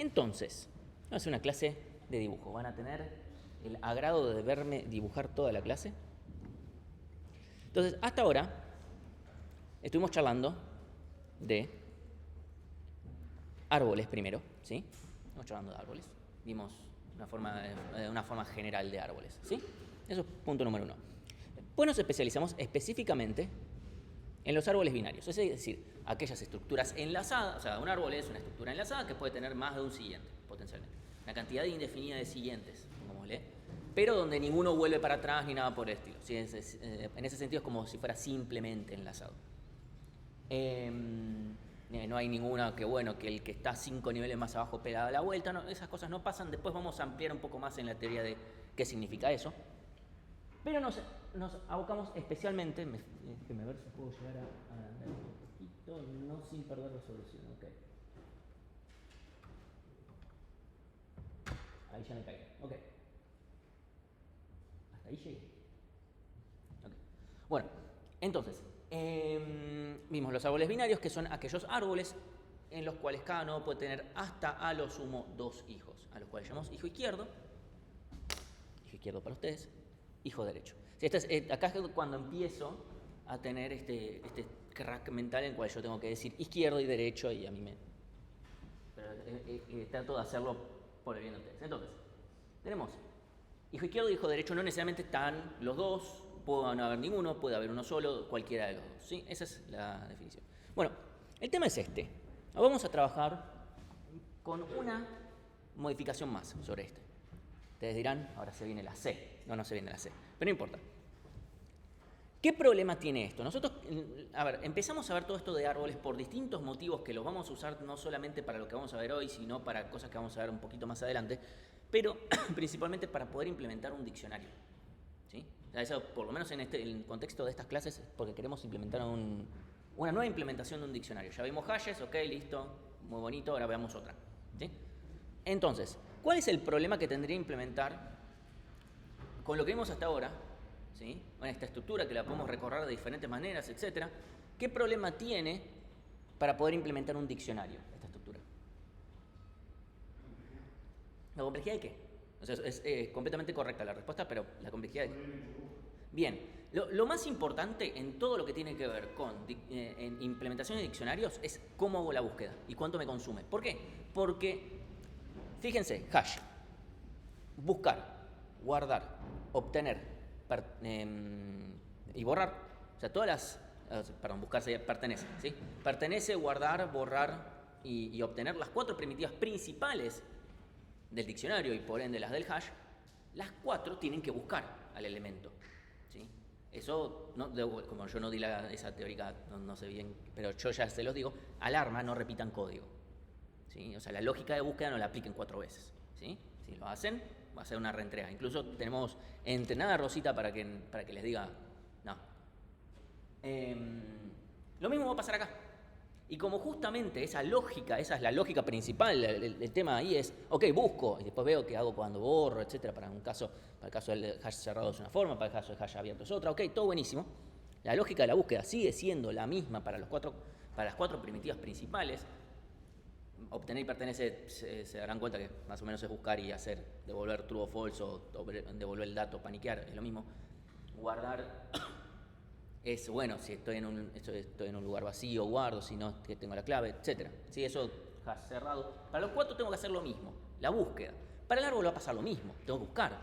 Entonces, vamos a hacer una clase de dibujo. ¿Van a tener el agrado de verme dibujar toda la clase? Entonces, hasta ahora estuvimos charlando de árboles primero, ¿sí? Estamos charlando de árboles. Vimos una forma general de árboles, ¿sí? Eso es punto número 1. Después nos especializamos específicamente en los árboles binarios, es decir, aquellas estructuras enlazadas. O sea, un árbol es una estructura enlazada que puede tener más de un siguiente, potencialmente. Una cantidad indefinida de siguientes, pongámosle, pero donde ninguno vuelve para atrás ni nada por el estilo. ¿Sí? En ese sentido es como si fuera simplemente enlazado. No hay ninguna que el que está 5 niveles más abajo pega la vuelta. No, esas cosas no pasan. Después vamos a ampliar un poco más en la teoría de qué significa eso. Pero nos abocamos especialmente, déjeme ver si puedo llegar a andar un poquito, no sin perder resolución, ok. Ahí ya me caí, ok. Hasta ahí llegué. Okay. Bueno, entonces, vimos los árboles binarios, que son aquellos árboles en los cuales cada nodo puede tener hasta a lo sumo 2 hijos, a los cuales llamamos hijo izquierdo para ustedes, hijo derecho. Acá es cuando empiezo a tener este crack mental en el cual yo tengo que decir izquierdo y derecho y a mí me... Pero trato de hacerlo por el bien de ustedes. Entonces, tenemos hijo izquierdo y hijo derecho, no necesariamente están los dos, puede no haber ninguno, puede haber uno solo, cualquiera de los dos, ¿sí? Esa es la definición. Bueno, el tema es este. Vamos a trabajar con una modificación más sobre este. Ustedes dirán, ahora se viene la C. No se viene la C, pero no importa. ¿Qué problema tiene esto? Nosotros, empezamos a ver todo esto de árboles por distintos motivos que los vamos a usar no solamente para lo que vamos a ver hoy, sino para cosas que vamos a ver un poquito más adelante, pero principalmente para poder implementar un diccionario. ¿Sí? Eso, por lo menos en el contexto de estas clases, es porque queremos implementar una nueva implementación de un diccionario. Ya vimos hashes, ok, listo, muy bonito, ahora veamos otra. ¿Sí? Entonces, ¿cuál es el problema que tendría implementar con lo que vimos hasta ahora? ¿Sí? Con esta estructura que la podemos recorrer de diferentes maneras, etc. ¿Qué problema tiene para poder implementar un diccionario, esta estructura? ¿La complejidad de qué? O sea, es completamente correcta la respuesta, pero la complejidad de qué. Bien, lo más importante en todo lo que tiene que ver con en implementación de diccionarios es cómo hago la búsqueda y cuánto me consume. ¿Por qué? Porque, fíjense, hash, buscar, guardar, obtener y borrar. O sea, buscar pertenece, ¿sí? Pertenece, guardar, borrar y obtener las 4 primitivas principales del diccionario y por ende las del hash. Las 4 tienen que buscar al elemento, ¿sí? Eso, como yo no di esa teórica, no sé bien, pero yo ya se los digo, alarma, no repitan código, ¿sí? O sea, la lógica de búsqueda no la apliquen 4 veces, ¿sí? Si lo hacen, va a ser una reentrega. Incluso tenemos entrenada a Rosita para que les diga, no. Lo mismo va a pasar acá. Y como justamente esa es la lógica principal, el tema ahí es, ok, busco, y después veo qué hago cuando borro, etcétera. Para el caso del hash cerrado es una forma, para el caso del hash abierto es otra, ok, todo buenísimo. La lógica de la búsqueda sigue siendo la misma para las 4 primitivas principales. Obtener y pertenece, se darán cuenta que más o menos es buscar y hacer, devolver true o false o devolver el dato, paniquear, es lo mismo. Guardar es, bueno, si estoy en un lugar vacío, guardo, si no, que tengo la clave, etc. ¿Sí? Eso hash cerrado. Para los 4 tengo que hacer lo mismo, la búsqueda. Para el árbol va a pasar lo mismo, tengo que buscar.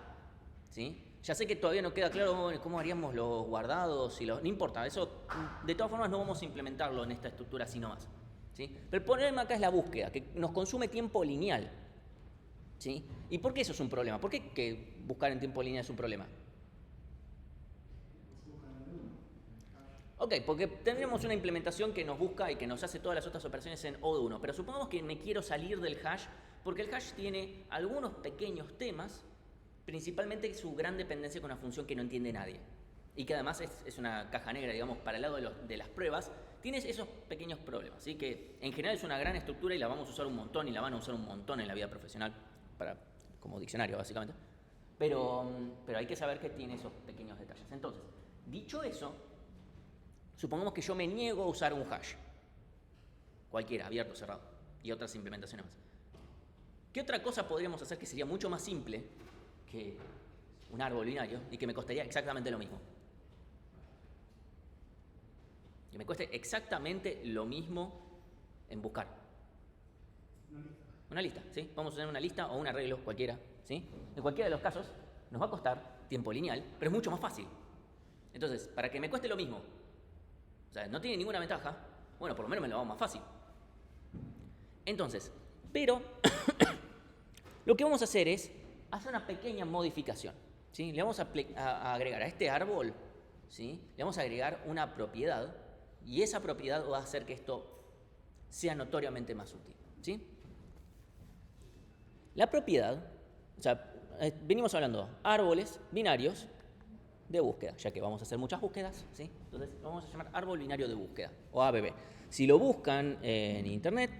¿Sí? Ya sé que todavía no queda claro cómo haríamos los guardados, no importa, eso de todas formas no vamos a implementarlo en esta estructura así nomás. ¿Sí? Pero el problema acá es la búsqueda, que nos consume tiempo lineal. ¿Sí? ¿Y por qué eso es un problema? ¿Por qué que buscar en tiempo lineal es un problema? Ok, porque tendríamos una implementación que nos busca y que nos hace todas las otras operaciones en O de 1. Pero supongamos que me quiero salir del hash, porque el hash tiene algunos pequeños temas, principalmente su gran dependencia con una función que no entiende nadie. Y que además es una caja negra, digamos, para el lado de las pruebas, tienes esos pequeños problemas. Así que en general es una gran estructura y la vamos a usar un montón y la van a usar un montón en la vida profesional, como diccionario básicamente. Pero hay que saber que tiene esos pequeños detalles. Entonces, dicho eso, supongamos que yo me niego a usar un hash, cualquiera, abierto, cerrado, y otras implementaciones más. ¿Qué otra cosa podríamos hacer que sería mucho más simple que un árbol binario y que me costaría exactamente lo mismo? Que me cueste exactamente lo mismo en buscar. Una lista, ¿sí? Vamos a tener una lista o un arreglo, cualquiera, ¿sí? En cualquiera de los casos nos va a costar tiempo lineal, pero es mucho más fácil. Entonces, para que me cueste lo mismo, o sea, no tiene ninguna ventaja, bueno, por lo menos me lo hago más fácil. Entonces, pero lo que vamos a hacer es hacer una pequeña modificación, ¿sí? Le vamos a agregar a este árbol, ¿sí? Le vamos a agregar una propiedad y esa propiedad va a hacer que esto sea notoriamente más útil, ¿sí? La propiedad, o sea, venimos hablando árboles binarios de búsqueda, ya que vamos a hacer muchas búsquedas, ¿sí? Entonces lo vamos a llamar árbol binario de búsqueda, o ABB. Si lo buscan en internet,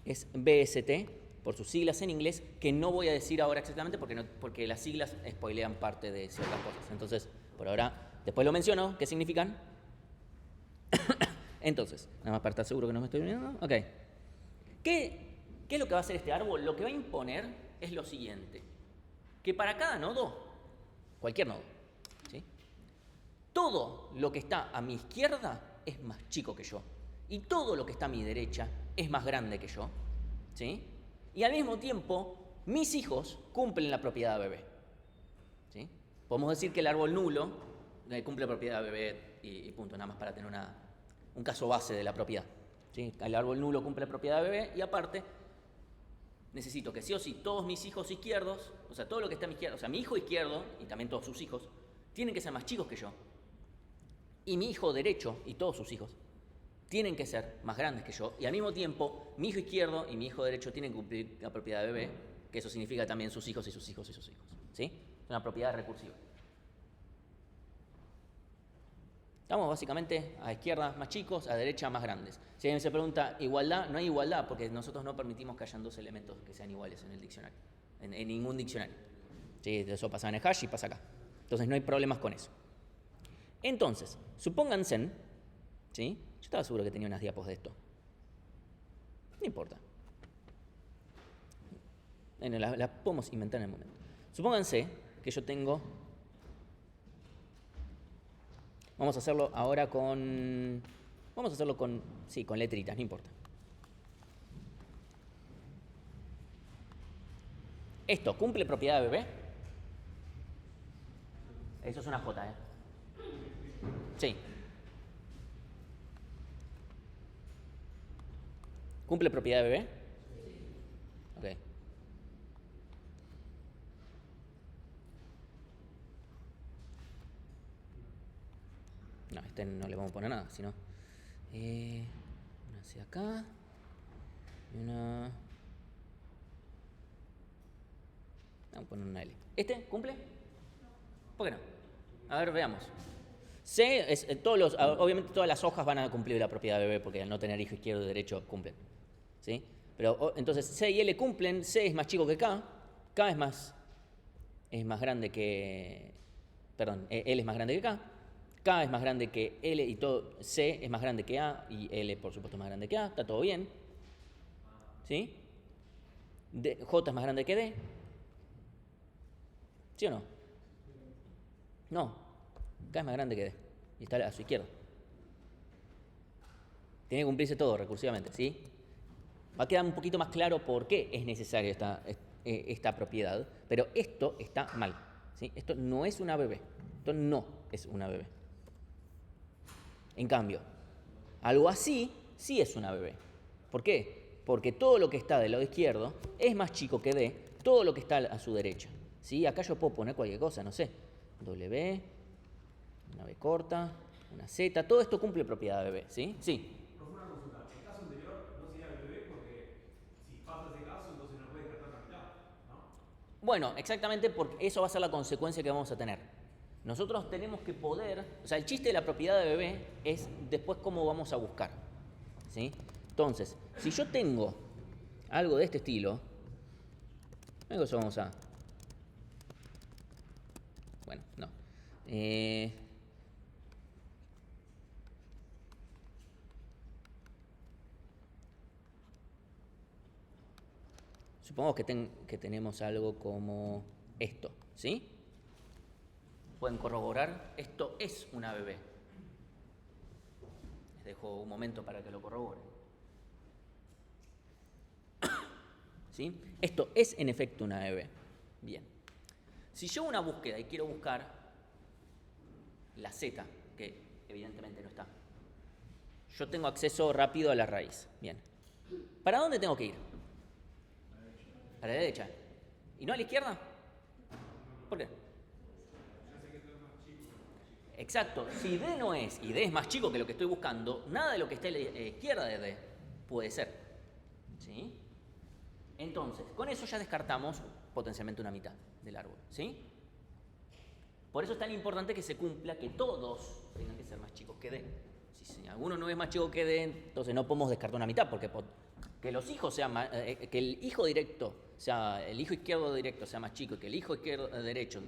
es BST, por sus siglas en inglés, que no voy a decir ahora exactamente porque las siglas spoilean parte de ciertas cosas. Entonces, por ahora, después lo menciono, ¿qué significan? Entonces, nada más para estar seguro que no me estoy olvidando. Ok. ¿Qué es lo que va a hacer este árbol? Lo que va a imponer es lo siguiente. Que para cada nodo, cualquier nodo, ¿sí? Todo lo que está a mi izquierda es más chico que yo. Y todo lo que está a mi derecha es más grande que yo, ¿sí? Y al mismo tiempo, mis hijos cumplen la propiedad ABB, ¿sí? Podemos decir que el árbol nulo cumple la propiedad ABB y punto, nada más para tener un caso base de la propiedad, ¿sí? El árbol nulo cumple la propiedad ABB y aparte necesito que sí o sí todos mis hijos izquierdos, o sea, todo lo que está a mi izquierda, o sea, mi hijo izquierdo y también todos sus hijos, tienen que ser más chicos que yo. Y mi hijo derecho y todos sus hijos tienen que ser más grandes que yo. Y al mismo tiempo, mi hijo izquierdo y mi hijo derecho tienen que cumplir la propiedad de bebé, que eso significa también sus hijos y sus hijos y sus hijos. ¿Sí? Es una propiedad recursiva. Estamos básicamente a izquierda más chicos, a derecha más grandes. Si alguien se pregunta, ¿igualdad? No hay igualdad porque nosotros no permitimos que hayan dos elementos que sean iguales en el diccionario, en ningún diccionario. ¿Sí? Eso pasa en el hash y pasa acá. Entonces no hay problemas con eso. Entonces, supónganse, ¿sí? Yo estaba seguro que tenía unas diapos de esto. No importa. Las podemos inventar en el momento. Supónganse que yo tengo... Vamos a hacerlo ahora con... Vamos a hacerlo con... Sí, con letritas, no importa. ¿Esto cumple propiedad de bebé? Eso es una J, ¿eh? Sí. ¿Cumple propiedad de bebé? Ok. No, este no le vamos a poner nada, sino... una hacia acá. Y una... Vamos a poner una L. ¿Este cumple? ¿Por qué no? A ver, veamos. C, obviamente todas las hojas van a cumplir la propiedad de bebé porque al no tener hijo izquierdo y derecho cumplen. ¿Sí? Pero entonces C y L cumplen, C es más chico que K, K es más grande que... Perdón, L es más grande que K es más grande que L y todo, C es más grande que A y L por supuesto es más grande que A, está todo bien. ¿Sí? J es más grande que D. ¿Sí o no? No, K es más grande que D y está a su izquierda. Tiene que cumplirse todo recursivamente, ¿sí? Va a quedar un poquito más claro por qué es necesaria esta propiedad, pero esto está mal, ¿sí? Esto no es una ABB, esto no es una ABB. En cambio, algo así sí es una ABB. ¿Por qué? Porque todo lo que está del lado izquierdo es más chico que D, todo lo que está a su derecha, ¿sí? Acá yo puedo poner cualquier cosa, no sé, W, una B corta, una Z, todo esto cumple propiedad de BB, ¿sí? Sí. Una consulta. El caso anterior no sería bebé porque si pasa ese caso, entonces no puede descartar la mitad, ¿no? Bueno, exactamente porque eso va a ser la consecuencia que vamos a tener. Nosotros tenemos que poder, o sea, el chiste de la propiedad de bebé es después cómo vamos a buscar, ¿sí? Entonces, si yo tengo algo de este estilo, eso vamos a... Bueno, no. Supongamos que tenemos algo como esto, ¿sí? Pueden corroborar, esto es una ABB. Les dejo un momento para que lo corroboren. ¿Sí? Esto es en efecto una ABB. Bien. Si yo hago una búsqueda y quiero buscar la Z, que evidentemente no está, yo tengo acceso rápido a la raíz. Bien. ¿Para dónde tengo que ir? A la derecha. ¿Y no a la izquierda? ¿Por qué? Exacto. Si D no es, y D es más chico que lo que estoy buscando, nada de lo que esté a la izquierda de D puede ser. ¿Sí? Entonces, con eso ya descartamos potencialmente una mitad del árbol. ¿Sí? Por eso es tan importante que se cumpla que todos tengan que ser más chicos que D. Si alguno no es más chico que D, entonces no podemos descartar una mitad, porque que los hijos sean más, que el hijo directo, el hijo izquierdo directo sea más chico y que el hijo izquierdo derecho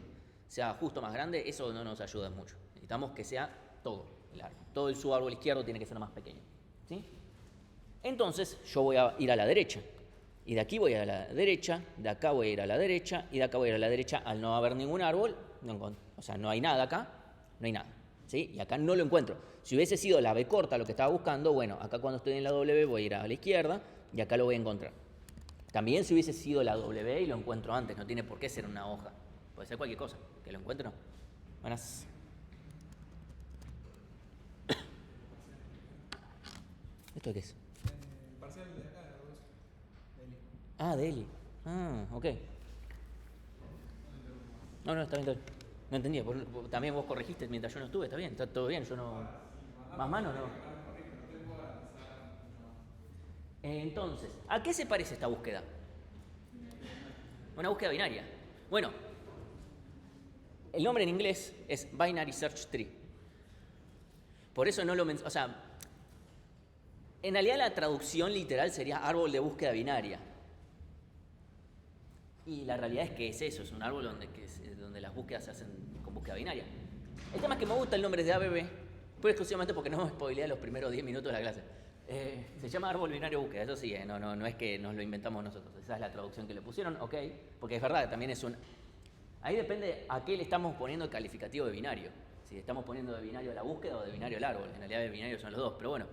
sea justo más grande, eso no nos ayuda mucho. Necesitamos que sea todo el árbol. Todo el subárbol izquierdo tiene que ser más pequeño. ¿Sí? Entonces yo voy a ir a la derecha. Y de aquí voy a la derecha, de acá voy a ir a la derecha, y de acá voy a ir a la derecha. Al no haber ningún árbol, no hay nada acá, no hay nada. ¿Sí? Y acá no lo encuentro. Si hubiese sido la B corta lo que estaba buscando, bueno, acá cuando estoy en la W voy a ir a la izquierda y acá lo voy a encontrar. También si hubiese sido la W y lo encuentro antes, no tiene por qué ser una hoja. Puede ser cualquier cosa, que lo encuentro. Buenas. ¿Esto qué es? Parcial de acá, de Eli. Ah, de Eli. Ah, ok. No, está bien, está bien. No entendía, también vos corregiste mientras yo no estuve, está bien, está todo bien, yo no... ¿Más manos no? Entonces, ¿a qué se parece esta búsqueda? Una búsqueda binaria. Bueno, el nombre en inglés es Binary Search Tree. Por eso no lo menciono, o sea, en realidad la traducción literal sería árbol de búsqueda binaria. Y la realidad es que es eso, es un árbol donde las búsquedas se hacen con búsqueda binaria. El tema es que me gusta el nombre de ABB, pero exclusivamente porque no me spoileé los primeros 10 minutos de la clase. Se llama árbol binario búsqueda, eso sí, no es que nos lo inventamos nosotros, esa es la traducción que le pusieron, ok, porque es verdad, también es un... Ahí depende a qué le estamos poniendo el calificativo de binario, si le estamos poniendo de binario a la búsqueda o de binario al árbol, en realidad de binario son los dos, pero bueno.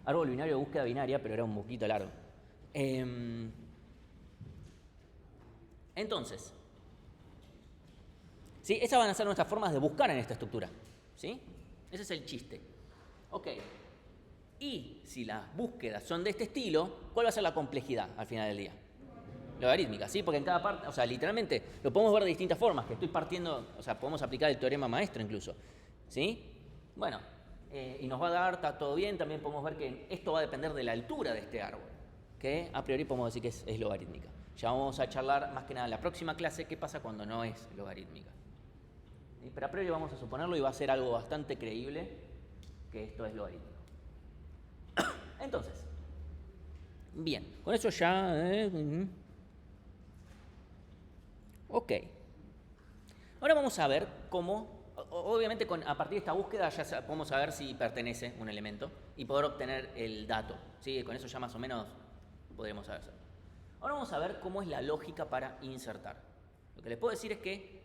Árbol binario de búsqueda binaria, pero era un poquito largo. Entonces, ¿sí? Esas van a ser nuestras formas de buscar en esta estructura, ¿sí? Ese es el chiste. Ok. Y si las búsquedas son de este estilo, ¿cuál va a ser la complejidad al final del día? Logarítmica, ¿sí? Porque en cada parte, o sea, literalmente lo podemos ver de distintas formas, que estoy partiendo, o sea, podemos aplicar el teorema maestro incluso, ¿sí? Bueno, y nos va a dar, está todo bien, también podemos ver que esto va a depender de la altura de este árbol, que a priori podemos decir que es logarítmica. Ya vamos a charlar más que nada en la próxima clase qué pasa cuando no es logarítmica. ¿Sí? Pero a priori vamos a suponerlo y va a ser algo bastante creíble que esto es logarítmico. Entonces, bien, con eso ya... Ok. Ahora vamos a ver cómo... Obviamente a partir de esta búsqueda ya podemos saber si pertenece un elemento y poder obtener el dato. ¿Sí? Con eso ya más o menos podremos saber. Ahora vamos a ver cómo es la lógica para insertar. Lo que les puedo decir es que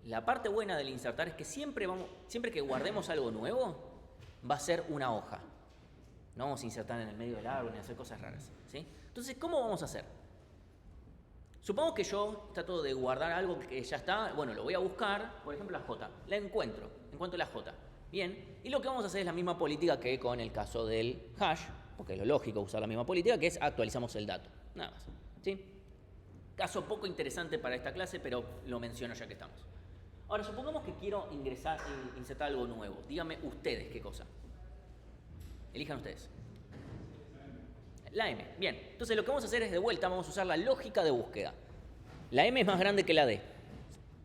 la parte buena del insertar es que siempre que guardemos algo nuevo, va a ser una hoja. No vamos a insertar en el medio del árbol ni hacer cosas raras. ¿Sí? Entonces, ¿cómo vamos a hacer? Supongamos que yo trato de guardar algo que ya está, bueno, lo voy a buscar, por ejemplo la J, la encuentro la J. Bien, y lo que vamos a hacer es la misma política que con el caso del hash, porque es lo lógico usar la misma política, que es actualizamos el dato, nada más. ¿Sí? Caso poco interesante para esta clase, pero lo menciono ya que estamos. Ahora, supongamos que quiero insertar algo nuevo. Díganme ustedes qué cosa. Elijan ustedes. La M. Bien. Entonces lo que vamos a hacer es de vuelta, vamos a usar la lógica de búsqueda. La M es más grande que la D.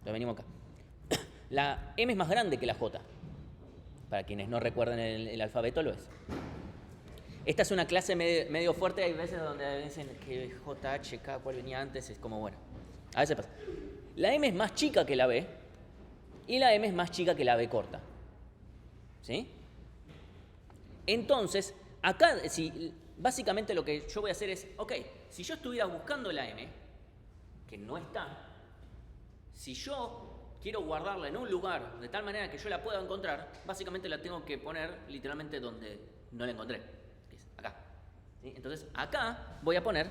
Lo venimos acá. La M es más grande que la J. Para quienes no recuerden el alfabeto, lo es. Esta es una clase medio fuerte, hay veces donde dicen que J, H, K, ¿cuál venía antes? Es como, bueno, a veces pasa. La M es más chica que la B y la M es más chica que la B corta. ¿Sí? Entonces, acá, si básicamente lo que yo voy a hacer es, ok, si yo estuviera buscando la M, que no está, si yo quiero guardarla en un lugar de tal manera que yo la pueda encontrar, básicamente la tengo que poner literalmente donde no la encontré, que es acá. ¿Sí? Entonces acá voy a poner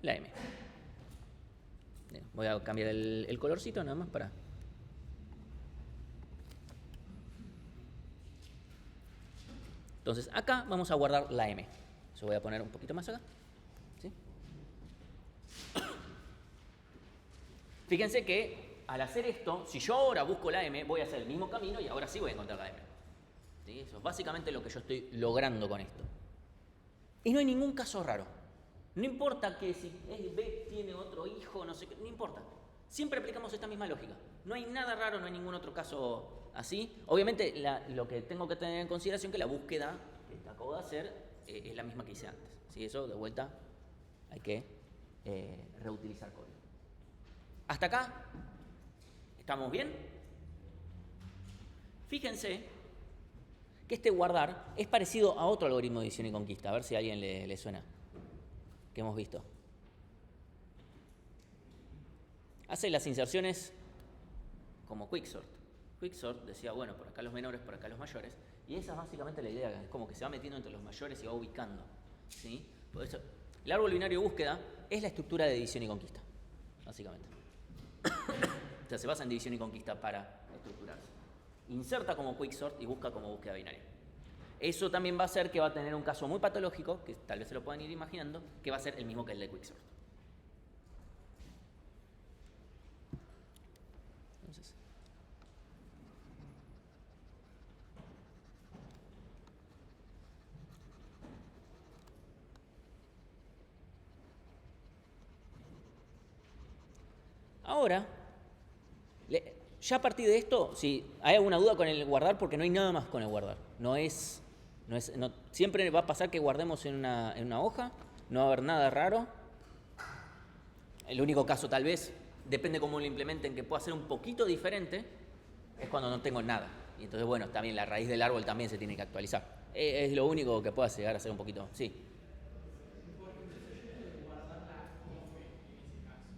la M. Bien, voy a cambiar el colorcito nada más para... Entonces acá vamos a guardar la M. Eso voy a poner un poquito más acá. ¿Sí? Fíjense que al hacer esto, si yo ahora busco la M, voy a hacer el mismo camino y ahora sí voy a encontrar la M. ¿Sí? Eso es básicamente lo que yo estoy logrando con esto. Y no hay ningún caso raro. No importa que si B tiene otro hijo, no sé qué, no importa. Siempre aplicamos esta misma lógica. No hay nada raro, no hay ningún otro caso así. Obviamente lo que tengo que tener en consideración es que la búsqueda que acabo de hacer es la misma que hice antes. ¿Sí? Eso de vuelta hay que reutilizar código. Hasta acá, ¿estamos bien? Fíjense que este guardar es parecido a otro algoritmo de división y conquista. A ver si a alguien le suena. Que hemos visto. Hace las inserciones como quicksort. Quicksort decía, bueno, por acá los menores, por acá los mayores. Y esa es básicamente la idea, es como que se va metiendo entre los mayores y va ubicando. ¿Sí? Por eso, el árbol binario de búsqueda es la estructura de división y conquista, básicamente. O sea, se basa en división y conquista para estructurarse. Inserta como quicksort y busca como búsqueda binaria. Eso también va a hacer que va a tener un caso muy patológico, que tal vez se lo puedan ir imaginando, que va a ser el mismo que el de quicksort. Entonces, ahora, ya a partir de esto, si hay alguna duda con el guardar, porque no hay nada más con el guardar. Siempre va a pasar que guardemos en una hoja, no va a haber nada raro. El único caso tal vez, depende cómo lo implementen, que pueda ser un poquito diferente, es cuando no tengo nada. Y entonces, bueno, también la raíz del árbol también se tiene que actualizar. Es lo único que pueda llegar a ser un poquito. Sí.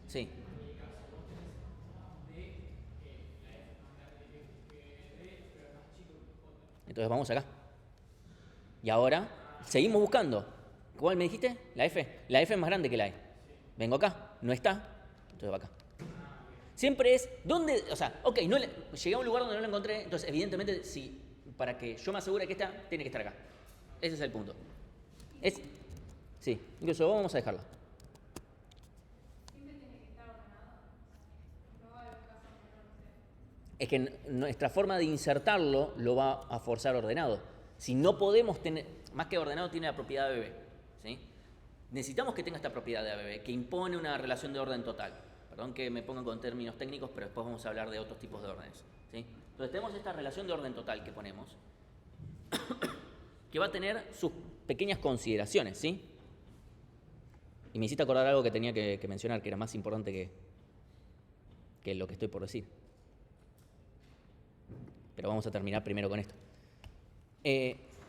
Sí. Entonces vamos acá. Y ahora seguimos buscando. ¿Cuál me dijiste? La F. La F es más grande que la E. Vengo acá, no está, entonces va acá. Siempre es, ¿dónde? O sea, ok, llegué a un lugar donde no la encontré, entonces evidentemente, para que yo me asegure que está, tiene que estar acá. Ese es el punto. Sí, incluso vamos a dejarla. Siempre tiene que estar ordenado. No va a haber caso que no lo sea. Es que nuestra forma de insertarlo lo va a forzar ordenado. Si no podemos tener, más que ordenado, tiene la propiedad de bebé. ¿Sí? Necesitamos que tenga esta propiedad de ABB, que impone una relación de orden total. Perdón que me pongan con términos técnicos, pero después vamos a hablar de otros tipos de órdenes. ¿Sí? Entonces tenemos esta relación de orden total que ponemos, que va a tener sus pequeñas consideraciones. ¿Sí? Y me hiciste acordar algo que tenía que mencionar, que era más importante que lo que estoy por decir. Pero vamos a terminar primero con esto.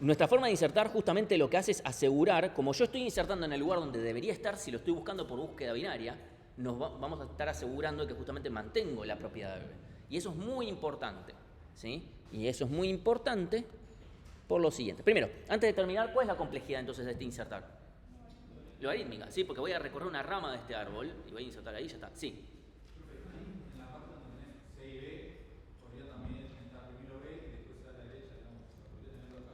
Nuestra forma de insertar justamente lo que hace es asegurar, como yo estoy insertando en el lugar donde debería estar, si lo estoy buscando por búsqueda binaria, vamos a estar asegurando que justamente mantengo la propiedad de bebé. Y eso es muy importante, ¿sí? Y eso es muy importante por lo siguiente. Primero, antes de terminar, ¿cuál es la complejidad entonces de este insertar? Logarítmica, ¿sí? Porque voy a recorrer una rama de este árbol y voy a insertar ahí y ya está. Sí. En la parte donde tenés C y B, podría también entrar primero B y después a la derecha, digamos. Podría tener los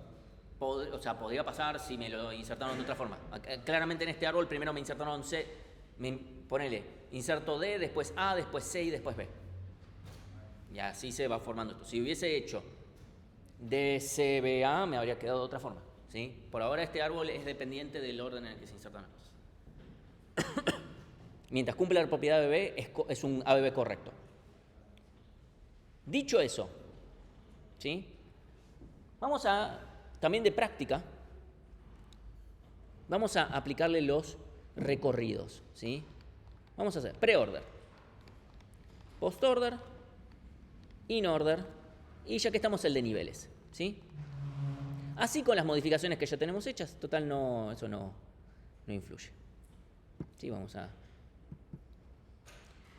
casos. O sea, podría pasar si me lo insertaron de otra forma. Claramente en este árbol primero me insertaron C, ponele, inserto D, después A, después C y después B. Y así se va formando esto. Si hubiese hecho D, C, B, A, me habría quedado de otra forma. ¿Sí? Por ahora este árbol es dependiente del orden en el que se insertan las cosas. Mientras cumple la propiedad de B, es un ABB correcto. Dicho eso, ¿sí? Vamos a, también de práctica, vamos a aplicarle los recorridos, ¿sí? Vamos a hacer pre-order, post-order, in-order, y ya que estamos el de niveles, ¿sí? Así con las modificaciones que ya tenemos hechas, total eso no no influye. Sí, vamos a...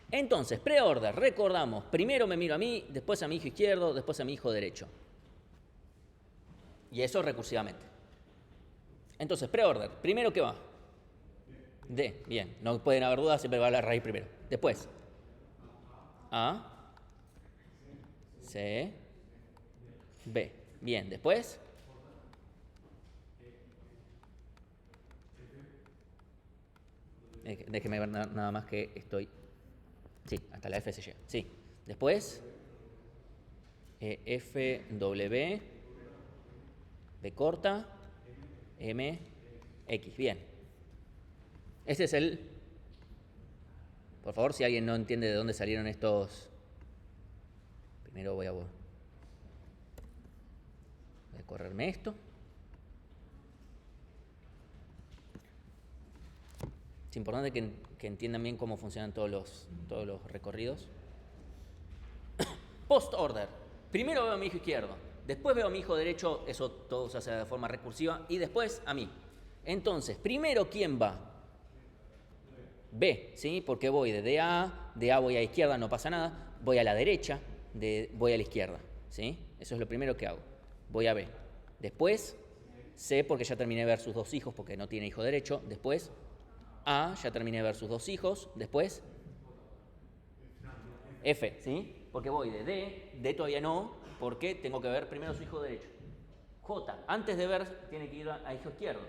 Entonces, preorder, recordamos, primero me miro a mí, después a mi hijo izquierdo, después a mi hijo derecho. Y eso recursivamente. Entonces, preorder, primero ¿qué va? D, bien, no pueden haber dudas, siempre va a la raíz primero. Después, A, C, B. Bien, después, déjeme ver nada más que estoy... Sí, hasta la F se llega. Sí, después, F, W, B corta, M, X. Bien. Este es el... Por favor, si alguien no entiende de dónde salieron estos... Primero voy a correrme esto. Es importante que entiendan bien cómo funcionan todos los recorridos. Post order. Primero veo a mi hijo izquierdo, después veo a mi hijo derecho, eso todo se hace de forma recursiva, y después a mí. Entonces, primero, ¿quién va? B, ¿sí? Porque voy de A voy a la izquierda, no pasa nada, voy a la derecha, voy a la izquierda, ¿sí? Eso es lo primero que hago. Voy a B. Después, C, porque ya terminé de ver sus dos hijos, porque no tiene hijo derecho. Después, A, ya terminé de ver sus dos hijos. Después, F, ¿sí? Porque voy de D todavía no, porque tengo que ver primero su hijo derecho. J, antes de ver, tiene que ir a hijo izquierdo.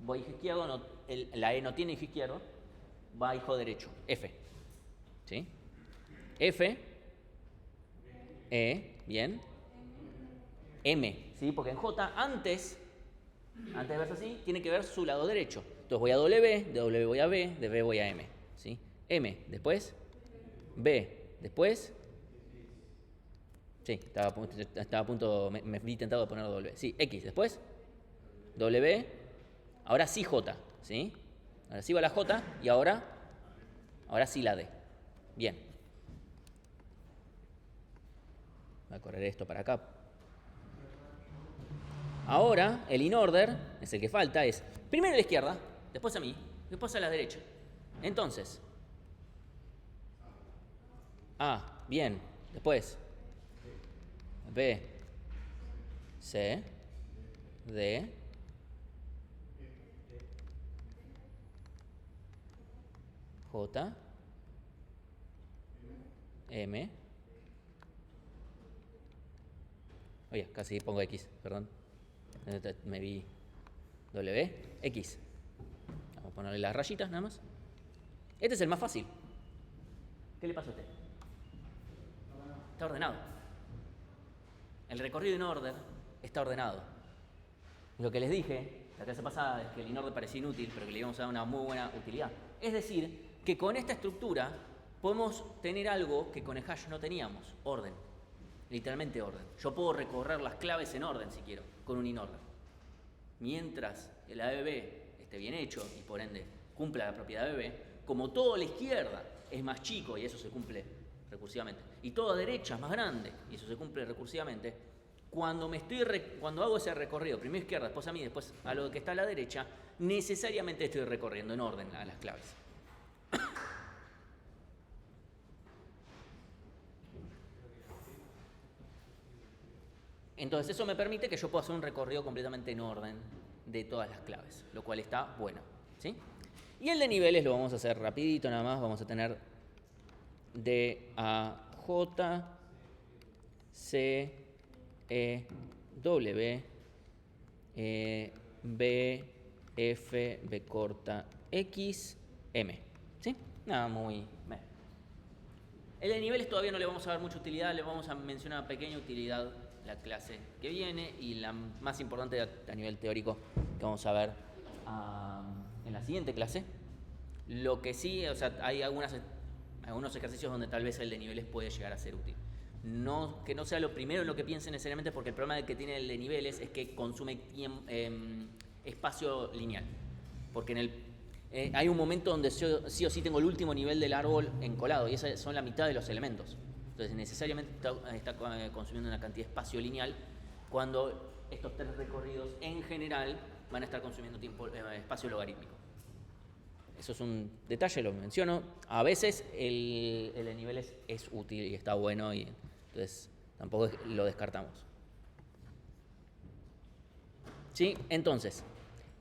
Voy a hijo izquierdo, la E no tiene hijo izquierdo, va a hijo derecho. F, ¿sí? F, E, bien. M, ¿sí? Porque en J, antes de verse así, tiene que ver su lado derecho. Entonces voy a W, de W voy a B, de B voy a M, ¿sí? M, después, B, después... Sí, estaba a punto, me vi tentado de poner W. Sí, X, después, W, ahora sí J, ¿sí? Ahora sí va la J y ahora sí la D. Bien. Voy a correr esto para acá. Ahora, el in order, es el que falta, es primero a la izquierda, después a mí, después a la derecha. Entonces, A, bien, después, B, C, D, J, M. Oye, casi pongo X, perdón. Me vi W, X. Vamos a ponerle las rayitas nada más. Este es el más fácil. ¿Qué le pasa a usted? Está ordenado. El recorrido in order está ordenado. Lo que les dije la clase pasada es que el in order parecía inútil, pero que le íbamos a dar una muy buena utilidad. Es decir, que con esta estructura podemos tener algo que con el hash no teníamos, orden. Literalmente orden. Yo puedo recorrer las claves en orden si quiero, con un in order. Mientras el ABB esté bien hecho y por ende cumpla la propiedad ABB, como todo a la izquierda es más chico y eso se cumple recursivamente, y todo a derecha es más grande y eso se cumple recursivamente, cuando hago ese recorrido, primero izquierda, después a mí, después a lo que está a la derecha, necesariamente estoy recorriendo en orden a las claves. Entonces eso me permite que yo pueda hacer un recorrido completamente en orden de todas las claves, lo cual está bueno, ¿sí? Y el de niveles lo vamos a hacer rapidito nada más, vamos a tener D, A, J, C, E, W, B, F, B corta, X, M, ¿sí? Nada muy... El de niveles todavía no le vamos a dar mucha utilidad, le vamos a mencionar una pequeña utilidad la clase que viene y la más importante a nivel teórico que vamos a ver en la siguiente clase. Lo que sí, o sea, hay algunos ejercicios donde tal vez el de niveles puede llegar a ser útil. No, que no sea lo primero en lo que piensen necesariamente, porque el problema que tiene el de niveles es que consume espacio lineal. Porque hay un momento donde yo sí o sí tengo el último nivel del árbol encolado y esas son la mitad de los elementos. Entonces necesariamente está consumiendo una cantidad de espacio lineal cuando estos tres recorridos en general van a estar consumiendo espacio logarítmico. Eso es un detalle, lo menciono. A veces el de niveles es útil y está bueno y entonces tampoco lo descartamos. ¿Sí? Entonces,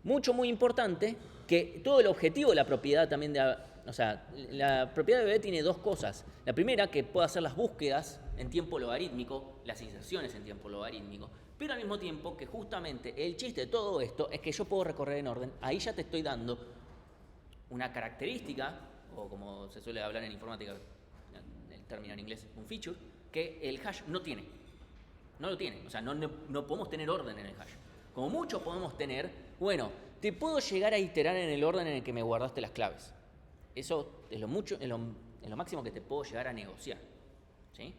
muy importante que todo el objetivo de la propiedad también o sea, la propiedad de BB tiene dos cosas. La primera, que puede hacer las búsquedas en tiempo logarítmico, las inserciones en tiempo logarítmico, pero al mismo tiempo que justamente el chiste de todo esto es que yo puedo recorrer en orden. Ahí ya te estoy dando una característica, o como se suele hablar en informática, el término en inglés, un feature, que el hash no tiene. No lo tiene. O sea, no podemos tener orden en el hash. Como mucho podemos tener, bueno, te puedo llegar a iterar en el orden en el que me guardaste las claves. Eso es lo máximo que te puedo llegar a negociar. ¿Sí?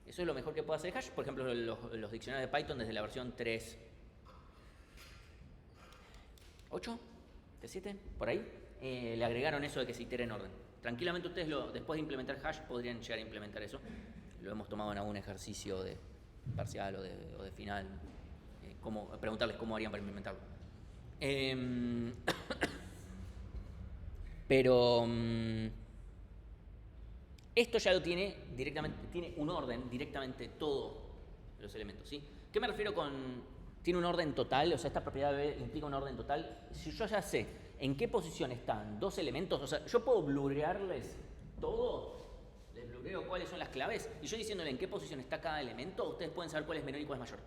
Eso es lo mejor que puede hacer hash. Por ejemplo, los diccionarios de Python desde la versión 3.8, 3.7, por ahí, le agregaron eso de que se itere en orden. Tranquilamente ustedes después de implementar hash podrían llegar a implementar eso. Lo hemos tomado en algún ejercicio de parcial o de final. Preguntarles cómo harían para implementarlo. Pero esto ya lo tiene directamente, tiene un orden directamente todos los elementos, ¿sí? ¿Qué me refiero con tiene un orden total? O sea, esta propiedad B implica un orden total. Si yo ya sé en qué posición están dos elementos, o sea, yo puedo blurearles todo, les blureo cuáles son las claves, y yo diciéndole en qué posición está cada elemento, ustedes pueden saber cuál es menor y cuál es mayor.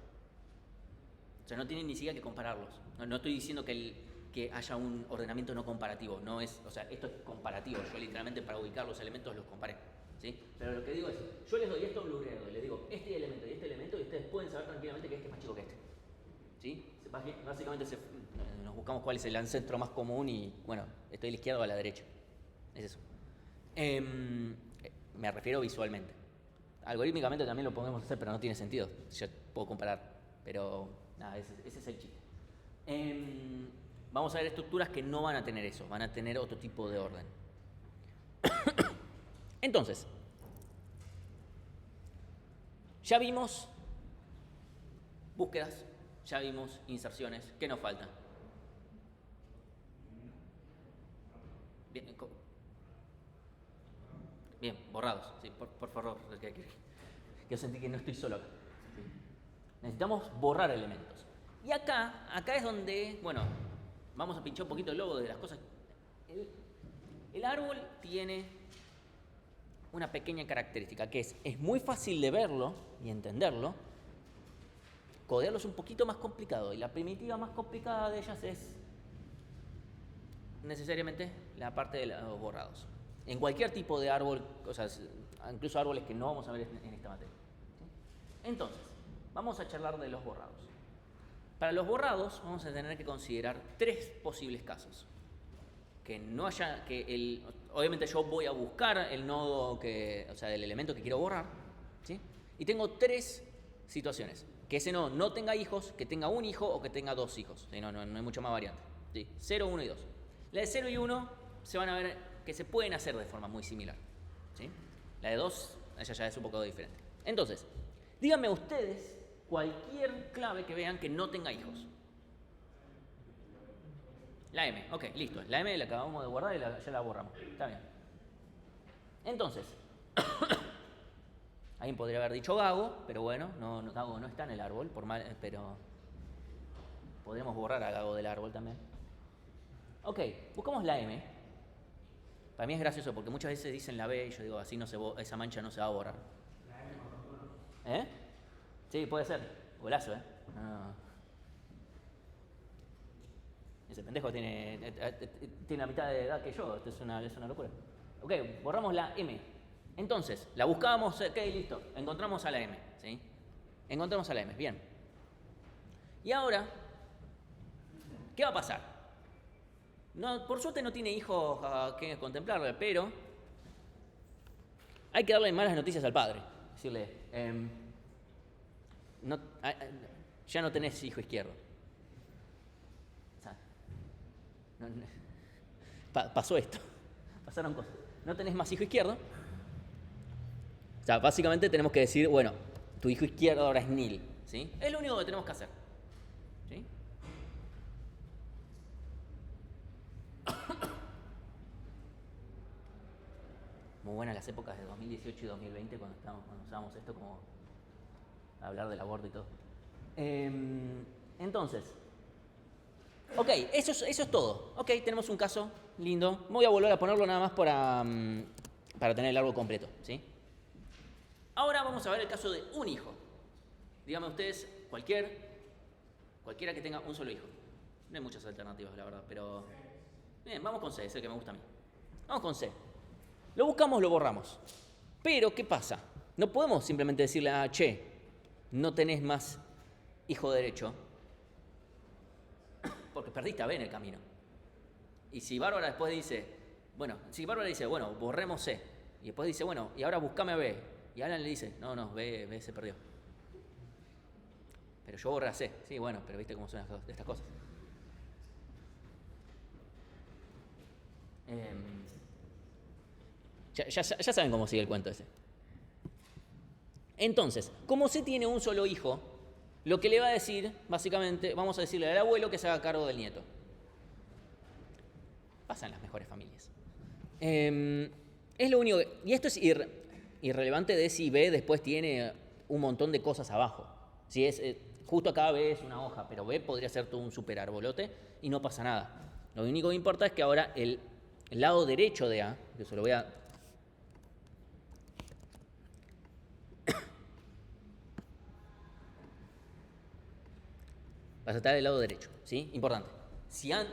O sea, no tienen ni siquiera que compararlos. No estoy diciendo que haya un ordenamiento no comparativo. No es, o sea, esto es comparativo. Yo literalmente para ubicar los elementos los comparé. ¿Sí? Pero lo que digo es, yo les doy esto blureado y les digo este elemento y ustedes pueden saber tranquilamente que este es más chico que este. ¿Sí? Básicamente nos buscamos cuál es el ancestro más común y, bueno, estoy a la izquierda o a la derecha. Es eso. Me refiero visualmente. Algorítmicamente también lo podemos hacer, pero no tiene sentido. Yo puedo comparar, pero nada, ese es el chiste. Vamos a ver estructuras que no van a tener eso, van a tener otro tipo de orden. Entonces, ya vimos búsquedas, ya vimos inserciones. ¿Qué nos falta? Bien, borrados, sí, por favor. Yo sentí que no estoy solo acá. ¿Sí? Necesitamos borrar elementos. Y acá es donde, bueno, vamos a pinchar un poquito el logo de las cosas. El árbol tiene una pequeña característica, que es muy fácil de verlo y entenderlo. Codearlo es un poquito más complicado, y la primitiva más complicada de ellas es necesariamente la parte de los borrados. En cualquier tipo de árbol, o sea, incluso árboles que no vamos a ver en esta materia. ¿Sí? Entonces, vamos a charlar de los borrados. Para los borrados vamos a tener que considerar tres posibles casos. Que no haya, obviamente yo voy a buscar el nodo o sea, el elemento que quiero borrar, ¿sí? Y tengo tres situaciones. Que ese nodo no tenga hijos, que tenga un hijo o que tenga dos hijos. ¿Sí? No hay mucha más variante. ¿Sí? 0, 1 y 2. La de 0 y 1 se van a ver que se pueden hacer de forma muy similar. ¿Sí? La de 2, ella ya es un poco diferente. Entonces, díganme ustedes cualquier clave que vean que no tenga hijos. La M, ok, listo. La M la acabamos de guardar y ya la borramos. Está bien. Entonces, alguien podría haber dicho Gago, pero bueno, Gago no está en el árbol, pero podríamos borrar a Gago del árbol también. Ok, buscamos la M. Para mí es gracioso porque muchas veces dicen la B y yo digo, así esa mancha no se va a borrar. ¿Eh? Sí, puede ser. Golazo, ¿eh? No. Ese pendejo tiene la mitad de edad que yo. Esto es una locura. Ok, borramos la M. Entonces, la buscábamos, ok, listo. Encontramos a la M, ¿sí? Encontramos a la M, bien. Y ahora, ¿qué va a pasar? No, por suerte no tiene hijos a que contemplarle, pero hay que darle malas noticias al padre. Decirle, ya no tenés hijo izquierdo. Pasó esto, pasaron cosas. No tenés más hijo izquierdo. O sea, básicamente tenemos que decir, bueno, tu hijo izquierdo ahora es nil, ¿sí? Es lo único que tenemos que hacer, ¿sí? Muy buenas las épocas de 2018 y 2020 cuando usábamos esto como hablar del aborto y todo. Entonces, ok, eso es todo. Ok, tenemos un caso lindo. Voy a volver a ponerlo nada más para tener el árbol completo, ¿sí? Ahora vamos a ver el caso de un hijo. Díganme ustedes, cualquiera que tenga un solo hijo. No hay muchas alternativas, la verdad, pero... Bien, vamos con C, es el que me gusta a mí. Vamos con C. Lo buscamos, lo borramos. Pero, ¿qué pasa? No podemos simplemente decirle, che, no tenés más hijo derecho, porque perdiste a B en el camino. Y si Bárbara después dice, bueno, borremos C, y después dice, bueno, y ahora buscame a B, y Alan le dice, no, B se perdió. Pero yo borré a C. Sí, bueno, pero viste cómo son estas cosas. Ya saben cómo sigue el cuento ese. Entonces, como C tiene un solo hijo, lo que le va a decir, básicamente, vamos a decirle al abuelo que se haga cargo del nieto. Pasa en las mejores familias. Es lo único y esto es irrelevante de si B después tiene un montón de cosas abajo. Si es justo acá B es una hoja, pero B podría ser todo un super arbolote y no pasa nada. Lo único que importa es que ahora el lado derecho de A, que se lo voy a... vas a estar del lado derecho, ¿sí? Importante. Si el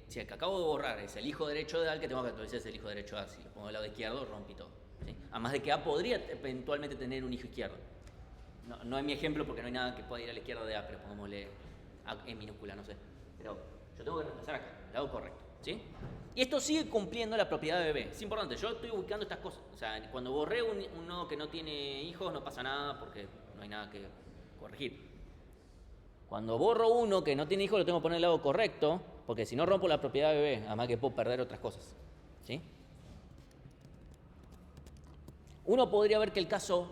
que acabo de borrar es el hijo derecho de A, el que tengo que actualizar es el hijo derecho de A. Si lo pongo del lado izquierdo, rompí todo, ¿sí? Además de que A podría eventualmente tener un hijo izquierdo. No es mi ejemplo porque no hay nada que pueda ir a la izquierda de A, pero pongámosle A en minúscula, no sé. Pero yo tengo que reemplazar acá, el lado correcto, ¿sí? Y esto sigue cumpliendo la propiedad de B. Es importante, yo estoy ubicando estas cosas. O sea, cuando borré un nodo que no tiene hijos, no pasa nada porque no hay nada que corregir. Cuando borro uno que no tiene hijos, lo tengo que poner al lado correcto, porque si no rompo la propiedad de B, además que puedo perder otras cosas, ¿sí? Uno podría ver que el caso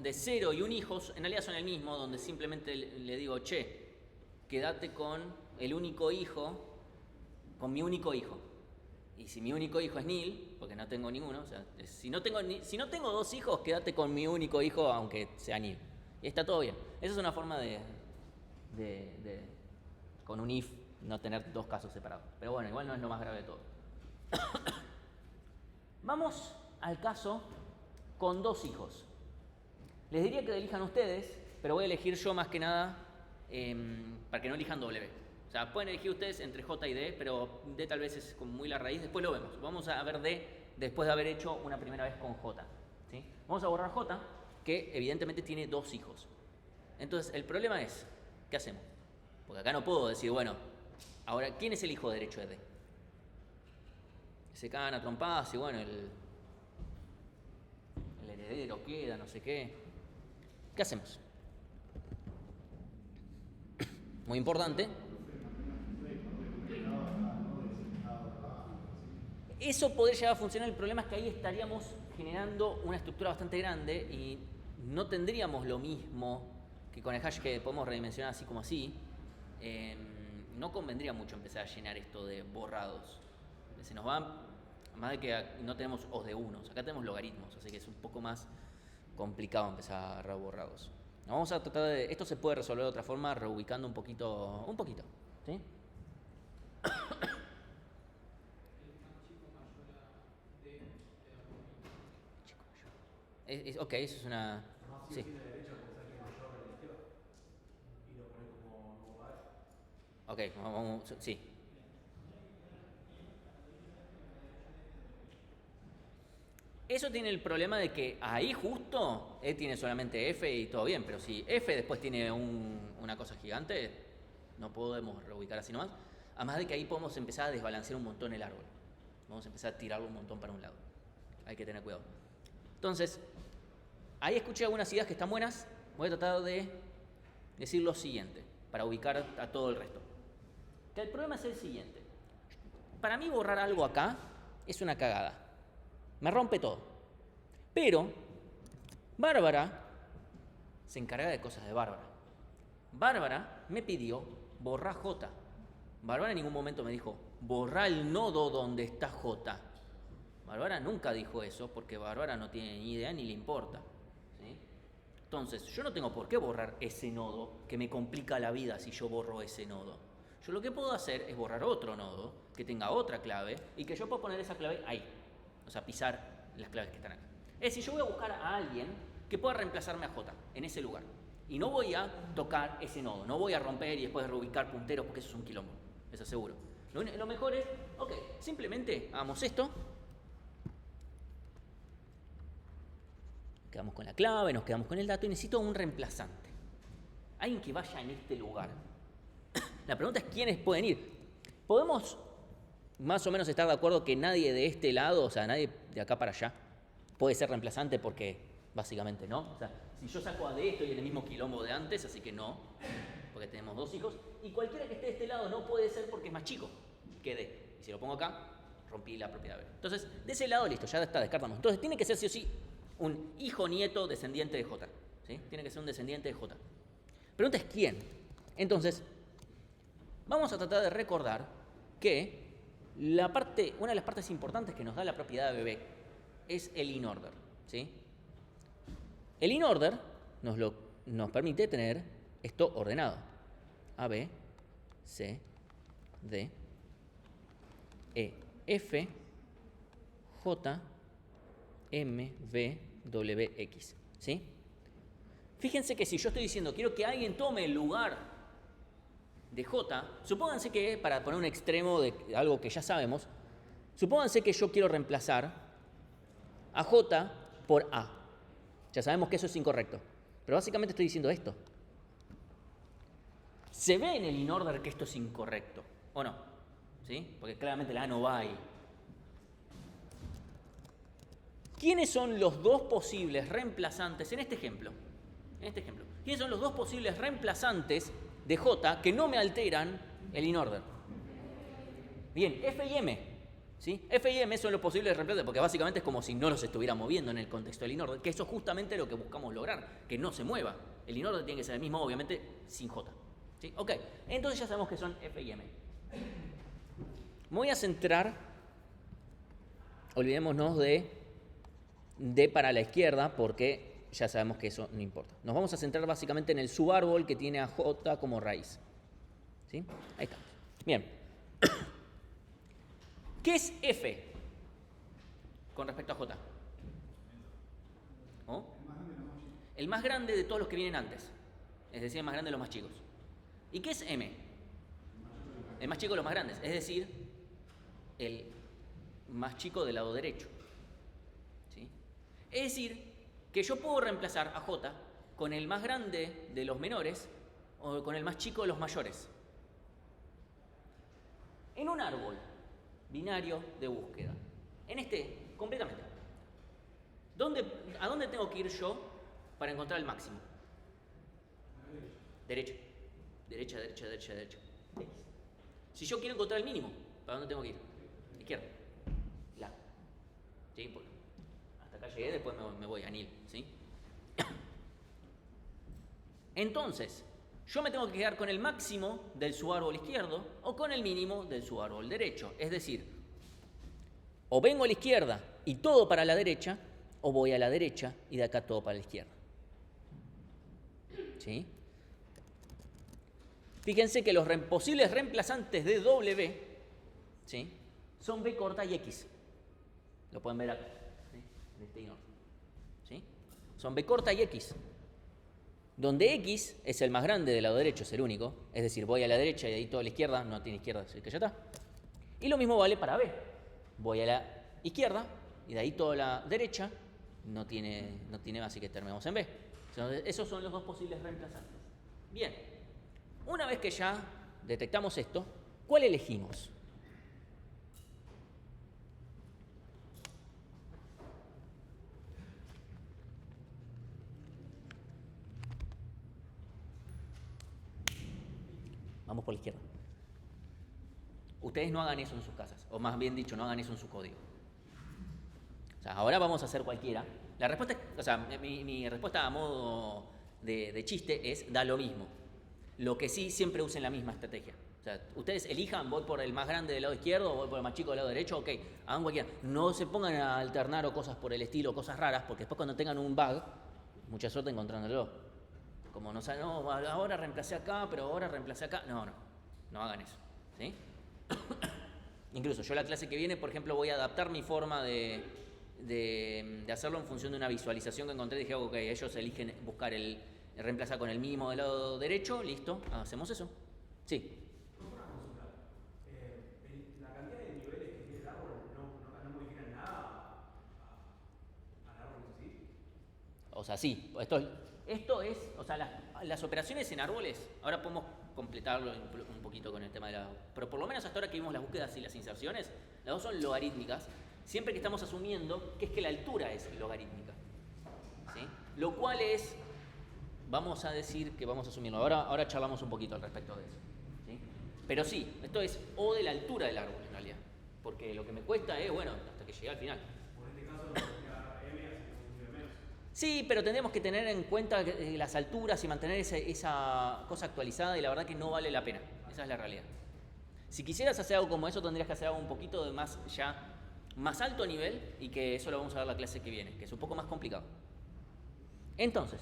de 0 y un hijo en realidad son el mismo, donde simplemente le digo, che, quédate con el único hijo, con mi único hijo. Y si mi único hijo es nil, porque no tengo ninguno, o sea, si no tengo dos hijos, quédate con mi único hijo, aunque sea nil. Y está todo bien. Esa es una forma de con un if, no tener dos casos separados. Pero bueno, igual no es lo más grave de todo. Vamos al caso con dos hijos. Les diría que elijan ustedes, pero voy a elegir yo más que nada para que no elijan W. O sea, pueden elegir ustedes entre J y D, pero D tal vez es como muy la raíz. Después lo vemos. Vamos a ver D después de haber hecho una primera vez con J, ¿sí? Vamos a borrar J, que evidentemente tiene dos hijos. Entonces, el problema es, ¿qué hacemos? Porque acá no puedo decir, bueno, ahora, ¿quién es el hijo derecho de D? Se cagan a trompadas y bueno, el heredero queda, no sé qué. ¿Qué hacemos? Muy importante. Eso podría llegar a funcionar. El problema es que ahí estaríamos generando una estructura bastante grande y no tendríamos lo mismo que con el hash que podemos redimensionar así como así. No convendría mucho empezar a llenar esto de borrados. Se nos va, más de que no tenemos os de unos, acá tenemos logaritmos, así que es un poco más complicado empezar a agarrar borrados. Vamos a tratar de, esto se puede resolver de otra forma, reubicando un poquito, ¿sí? Ok, eso es una... Sí. Ok, vamos, sí. Eso tiene el problema de que ahí justo E tiene solamente F y todo bien, pero si F después tiene una cosa gigante, no podemos reubicar así nomás. Además de que ahí podemos empezar a desbalancear un montón el árbol. Vamos a empezar a tirarlo un montón para un lado. Hay que tener cuidado. Entonces, ahí escuché algunas ideas que están buenas. Voy a tratar de decir lo siguiente, para ubicar a todo el resto. Que el problema es el siguiente. Para mí borrar algo acá es una cagada. Me rompe todo. Pero Bárbara se encarga de cosas de Bárbara. Bárbara me pidió borrar J. Bárbara en ningún momento me dijo, borra el nodo donde está J. Bárbara nunca dijo eso porque Bárbara no tiene ni idea ni le importa. ¿Sí? Entonces, yo no tengo por qué borrar ese nodo que me complica la vida si yo borro ese nodo. Yo lo que puedo hacer es borrar otro nodo que tenga otra clave y que yo pueda poner esa clave ahí. O sea, pisar las claves que están acá. Es decir, yo voy a buscar a alguien que pueda reemplazarme a J en ese lugar. Y no voy a tocar ese nodo. No voy a romper y después reubicar punteros porque eso es un quilombo. Eso seguro. Lo mejor es, ok, simplemente hagamos esto. Quedamos con la clave, nos quedamos con el dato y necesito un reemplazante. Alguien que vaya en este lugar. La pregunta es quiénes pueden ir. Podemos más o menos estar de acuerdo que nadie de este lado, o sea, nadie de acá para allá, puede ser reemplazante porque básicamente no. O sea, si yo saco a D estoy en el mismo quilombo de antes, así que no, porque tenemos 2 hijos. Y cualquiera que esté de este lado no puede ser porque es más chico que D. Y si lo pongo acá, rompí la propiedad B. Entonces, de ese lado, listo, ya está, descartamos. Entonces, tiene que ser sí o sí un hijo, nieto, descendiente de J. ¿Sí? Tiene que ser un descendiente de J. Pregunta es quién. Entonces, vamos a tratar de recordar que una de las partes importantes que nos da la propiedad de B es el in-order. ¿Sí? El in-order nos permite tener esto ordenado. A, B, C, D, E, F, J, M, V, W, X. ¿Sí? Fíjense que si yo estoy diciendo quiero que alguien tome el lugar de J, supónganse que, para poner un extremo de algo que ya sabemos, supónganse que yo quiero reemplazar a J por A. Ya sabemos que eso es incorrecto, pero básicamente estoy diciendo esto. Se ve en el in-order que esto es incorrecto, ¿o no? ¿Sí? Porque claramente la A no va ahí. ¿Quiénes son los dos posibles reemplazantes en este ejemplo? ¿Quiénes son los dos posibles reemplazantes de J que no me alteran el in-order? Bien, F y M. ¿Sí? F y M son los posibles reemplazantes porque básicamente es como si no los estuviera moviendo en el contexto del in-order, que eso es justamente lo que buscamos lograr, que no se mueva. El in-order tiene que ser el mismo, obviamente, sin J. ¿Sí? Ok, entonces ya sabemos que son F y M. Me voy a centrar, olvidémonos de D para la izquierda porque ya sabemos que eso no importa. Nos vamos a centrar básicamente en el subárbol que tiene a J como raíz. ¿Sí? Ahí está. Bien. ¿Qué es F con respecto a J? ¿Oh? El más grande de todos los que vienen antes. Es decir, el más grande de los más chicos. ¿Y qué es M? El más chico de los más grandes. Es decir, el más chico del lado derecho. ¿Sí? Es decir, que yo puedo reemplazar a J con el más grande de los menores o con el más chico de los mayores. En un árbol binario de búsqueda. En este, completamente. ¿A dónde tengo que ir yo para encontrar el máximo? Derecha. Derecha. Si yo quiero encontrar el mínimo, ¿para dónde tengo que ir? Izquierda. La. ¿Sí? Porque hasta acá llegué, después me voy a Nil. ¿Sí? Entonces, yo me tengo que quedar con el máximo del subárbol izquierdo o con el mínimo del subárbol derecho. Es decir, o vengo a la izquierda y todo para la derecha, o voy a la derecha y de acá todo para la izquierda. ¿Sí? Fíjense que los posibles reemplazantes de W, ¿sí?, son B corta y X. Lo pueden ver acá, ¿sí?, en este orden. ¿Sí? Son B corta y X. Donde X es el más grande del lado derecho, es el único. Es decir, voy a la derecha y de ahí toda la izquierda, no tiene izquierda, así que ya está. Y lo mismo vale para B. Voy a la izquierda y de ahí toda la derecha, no tiene, así que terminamos en B. Entonces, esos son los dos posibles reemplazantes. Bien, una vez que ya detectamos esto, ¿cuál elegimos? Vamos por la izquierda. Ustedes no hagan eso en sus casas, o más bien dicho, no hagan eso en su código. O sea, ahora vamos a hacer cualquiera. La respuesta, o sea, mi respuesta a modo de chiste es da lo mismo. Lo que sí, siempre usen la misma estrategia. O sea, ustedes elijan, voy por el más grande del lado izquierdo o voy por el más chico del lado derecho, ok, hagan cualquiera. No se pongan a alternar o cosas por el estilo, cosas raras, porque después cuando tengan un bug, mucha suerte encontrándolo. Como no saben, no, ahora reemplacé acá, pero ahora reemplacé acá. No hagan eso, ¿sí? Incluso yo la clase que viene, por ejemplo, voy a adaptar mi forma de hacerlo en función de una visualización que encontré. Dije, ok, ellos eligen buscar el reemplazar con el mínimo del lado derecho, listo, hacemos eso. Sí. Una consulta. La cantidad de niveles que tiene el árbol no modifica nada al árbol en sí. O sea, sí, esto es, o sea, las operaciones en árboles, ahora podemos completarlo un poquito con el tema de pero por lo menos hasta ahora que vimos las búsquedas y las inserciones, las dos son logarítmicas, siempre que estamos asumiendo que es que la altura es logarítmica, ¿sí? Lo cual es, vamos a decir que vamos a asumirlo, ahora charlamos un poquito al respecto de eso, ¿sí? Pero sí, esto es O de la altura del árbol en realidad, porque lo que me cuesta es, bueno, hasta que llegue al final. Por este caso, no sería M, así que un menos. Sí, pero tendremos que tener en cuenta las alturas y mantener esa cosa actualizada y la verdad que no vale la pena. Esa es la realidad. Si quisieras hacer algo como eso, tendrías que hacer algo un poquito de más alto nivel y que eso lo vamos a ver la clase que viene, que es un poco más complicado. Entonces,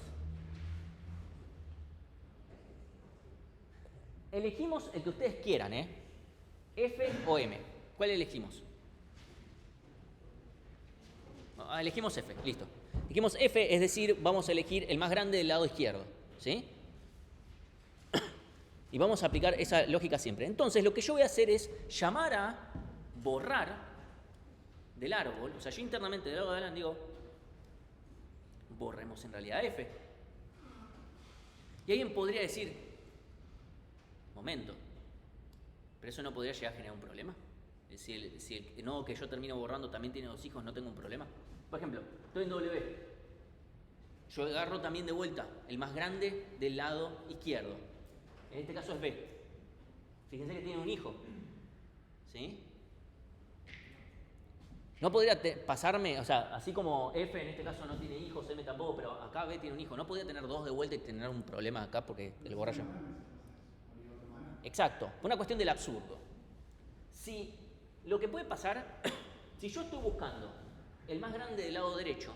elegimos el que ustedes quieran, ¿eh? F o M. ¿Cuál elegimos? Elegimos F, listo. Elegimos F, es decir, vamos a elegir el más grande del lado izquierdo, ¿sí? Y vamos a aplicar esa lógica siempre. Entonces, lo que yo voy a hacer es llamar a borrar del árbol, o sea, yo internamente del árbol de Alan digo, borremos en realidad F. Y alguien podría decir, momento, pero eso no podría llegar a generar un problema. Si el nodo que yo termino borrando también tiene dos hijos, no tengo un problema. Por ejemplo, estoy en W. Yo agarro también de vuelta el más grande del lado izquierdo. En este caso es B. Fíjense que tiene un hijo. ¿Sí? No podría pasarme, o sea, así como F en este caso no tiene hijos, M tampoco, pero acá B tiene un hijo. No podría tener dos de vuelta y tener un problema acá porque el borra yo. Exacto. Una cuestión del absurdo. Si lo que puede pasar, si yo estoy buscando el más grande del lado derecho,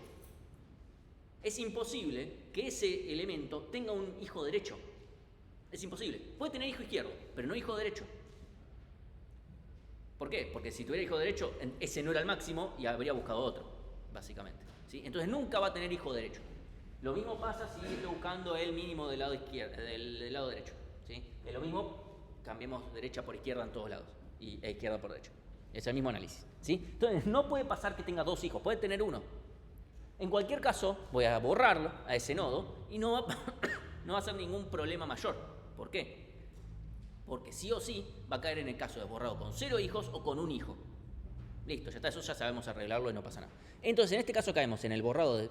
es imposible que ese elemento tenga un hijo derecho. Es imposible. Puede tener hijo izquierdo, pero no hijo derecho. ¿Por qué? Porque si tuviera hijo derecho, ese no era el máximo y habría buscado otro, básicamente, ¿sí? Entonces nunca va a tener hijo derecho. Lo mismo pasa si estoy buscando el mínimo del lado izquierdo, del lado derecho, ¿sí? Es lo mismo, cambiemos derecha por izquierda en todos lados e izquierda por derecha. Es el mismo análisis, ¿sí? Entonces no puede pasar que tenga dos hijos, puede tener uno. En cualquier caso, voy a borrarlo a ese nodo y no va a ser ningún problema mayor. ¿Por qué? Porque sí o sí va a caer en el caso de borrado con 0 hijos o con un hijo. Listo, ya está, eso ya sabemos arreglarlo y no pasa nada. Entonces, en este caso caemos en el borrado de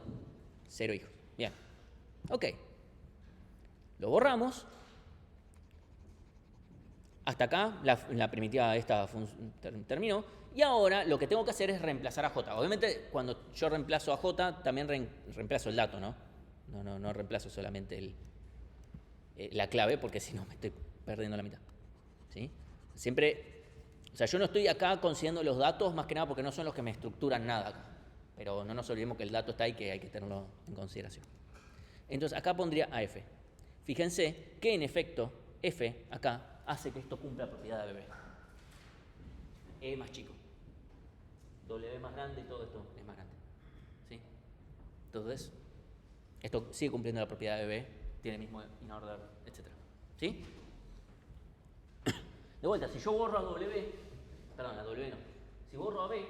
0 hijos. Bien. Ok. Lo borramos. Hasta acá la primitiva esta terminó. Y ahora lo que tengo que hacer es reemplazar a J. Obviamente, cuando yo reemplazo a J, también reemplazo el dato, ¿no? No reemplazo solamente la clave, porque si no me estoy perdiendo la mitad. ¿Sí? Siempre, o sea, yo no estoy acá considerando los datos más que nada porque no son los que me estructuran nada acá. Pero no nos olvidemos que el dato está ahí, que hay que tenerlo en consideración. Entonces, acá pondría a F. Fíjense que en efecto, F acá hace que esto cumpla la propiedad de B. E más chico. W más grande y todo esto es más grande. ¿Sí? Entonces, esto sigue cumpliendo la propiedad de B, tiene el mismo in order, etc. ¿Sí? De vuelta, si yo borro a W, perdón, a W no. Si borro a B,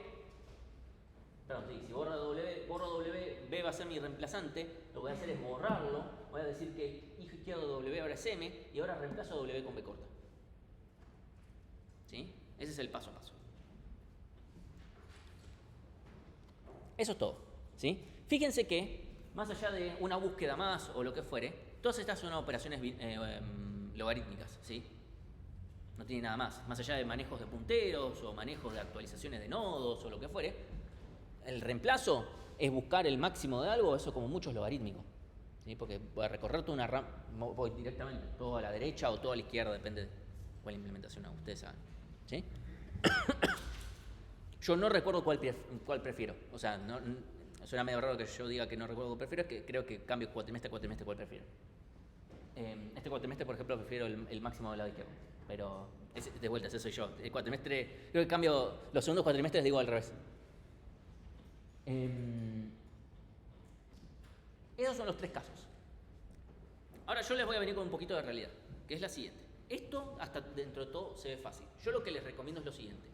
perdón, sí, si borro a W, B va a ser mi reemplazante, lo que voy a hacer es borrarlo, voy a decir que hijo izquierdo de W ahora es M y ahora reemplazo a W con B corta. ¿Sí? Ese es el paso a paso. Eso es todo, ¿sí? Fíjense que, más allá de una búsqueda más o lo que fuere, todas estas son operaciones logarítmicas, ¿sí? No tiene nada más. Más allá de manejos de punteros o manejos de actualizaciones de nodos o lo que fuere, el reemplazo es buscar el máximo de algo, eso como mucho es logarítmico, ¿sí? Porque voy a recorrer toda una rama, voy directamente todo a la derecha o todo a la izquierda, depende cuál implementación ustedes saben. ¿Sí? Yo no recuerdo cuál prefiero. O sea, suena medio raro que yo diga que no recuerdo cuál prefiero, es que creo que cambio cuatrimestre a cuatrimestre cuál prefiero. Este cuatrimestre, por ejemplo, prefiero el máximo del lado izquierdo. Pero, de vuelta, ese soy yo. El cuatrimestre, creo que cambio los segundos cuatrimestres, digo al revés. Esos son los 3 casos. Ahora yo les voy a venir con un poquito de realidad, que es la siguiente. Esto, hasta dentro de todo, se ve fácil. Yo lo que les recomiendo es lo siguiente.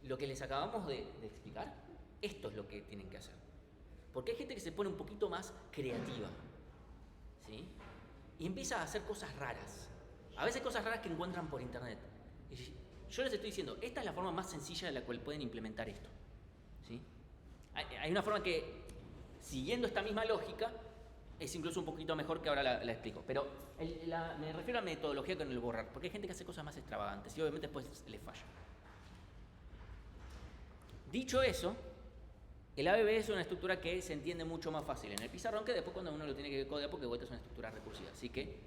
Lo que les acabamos de explicar, esto es lo que tienen que hacer. Porque hay gente que se pone un poquito más creativa, ¿sí? Y empieza a hacer cosas raras. A veces cosas raras que encuentran por internet. Y yo les estoy diciendo, esta es la forma más sencilla de la cual pueden implementar esto, ¿sí? Hay una forma que, siguiendo esta misma lógica, es incluso un poquito mejor, que ahora la explico. Pero me refiero a metodología con el borrar, porque hay gente que hace cosas más extravagantes y obviamente después les falla. Dicho eso, el ABB es una estructura que se entiende mucho más fácil en el pizarrón que después cuando uno lo tiene que codear, porque de vuelta es una estructura recursiva. Así que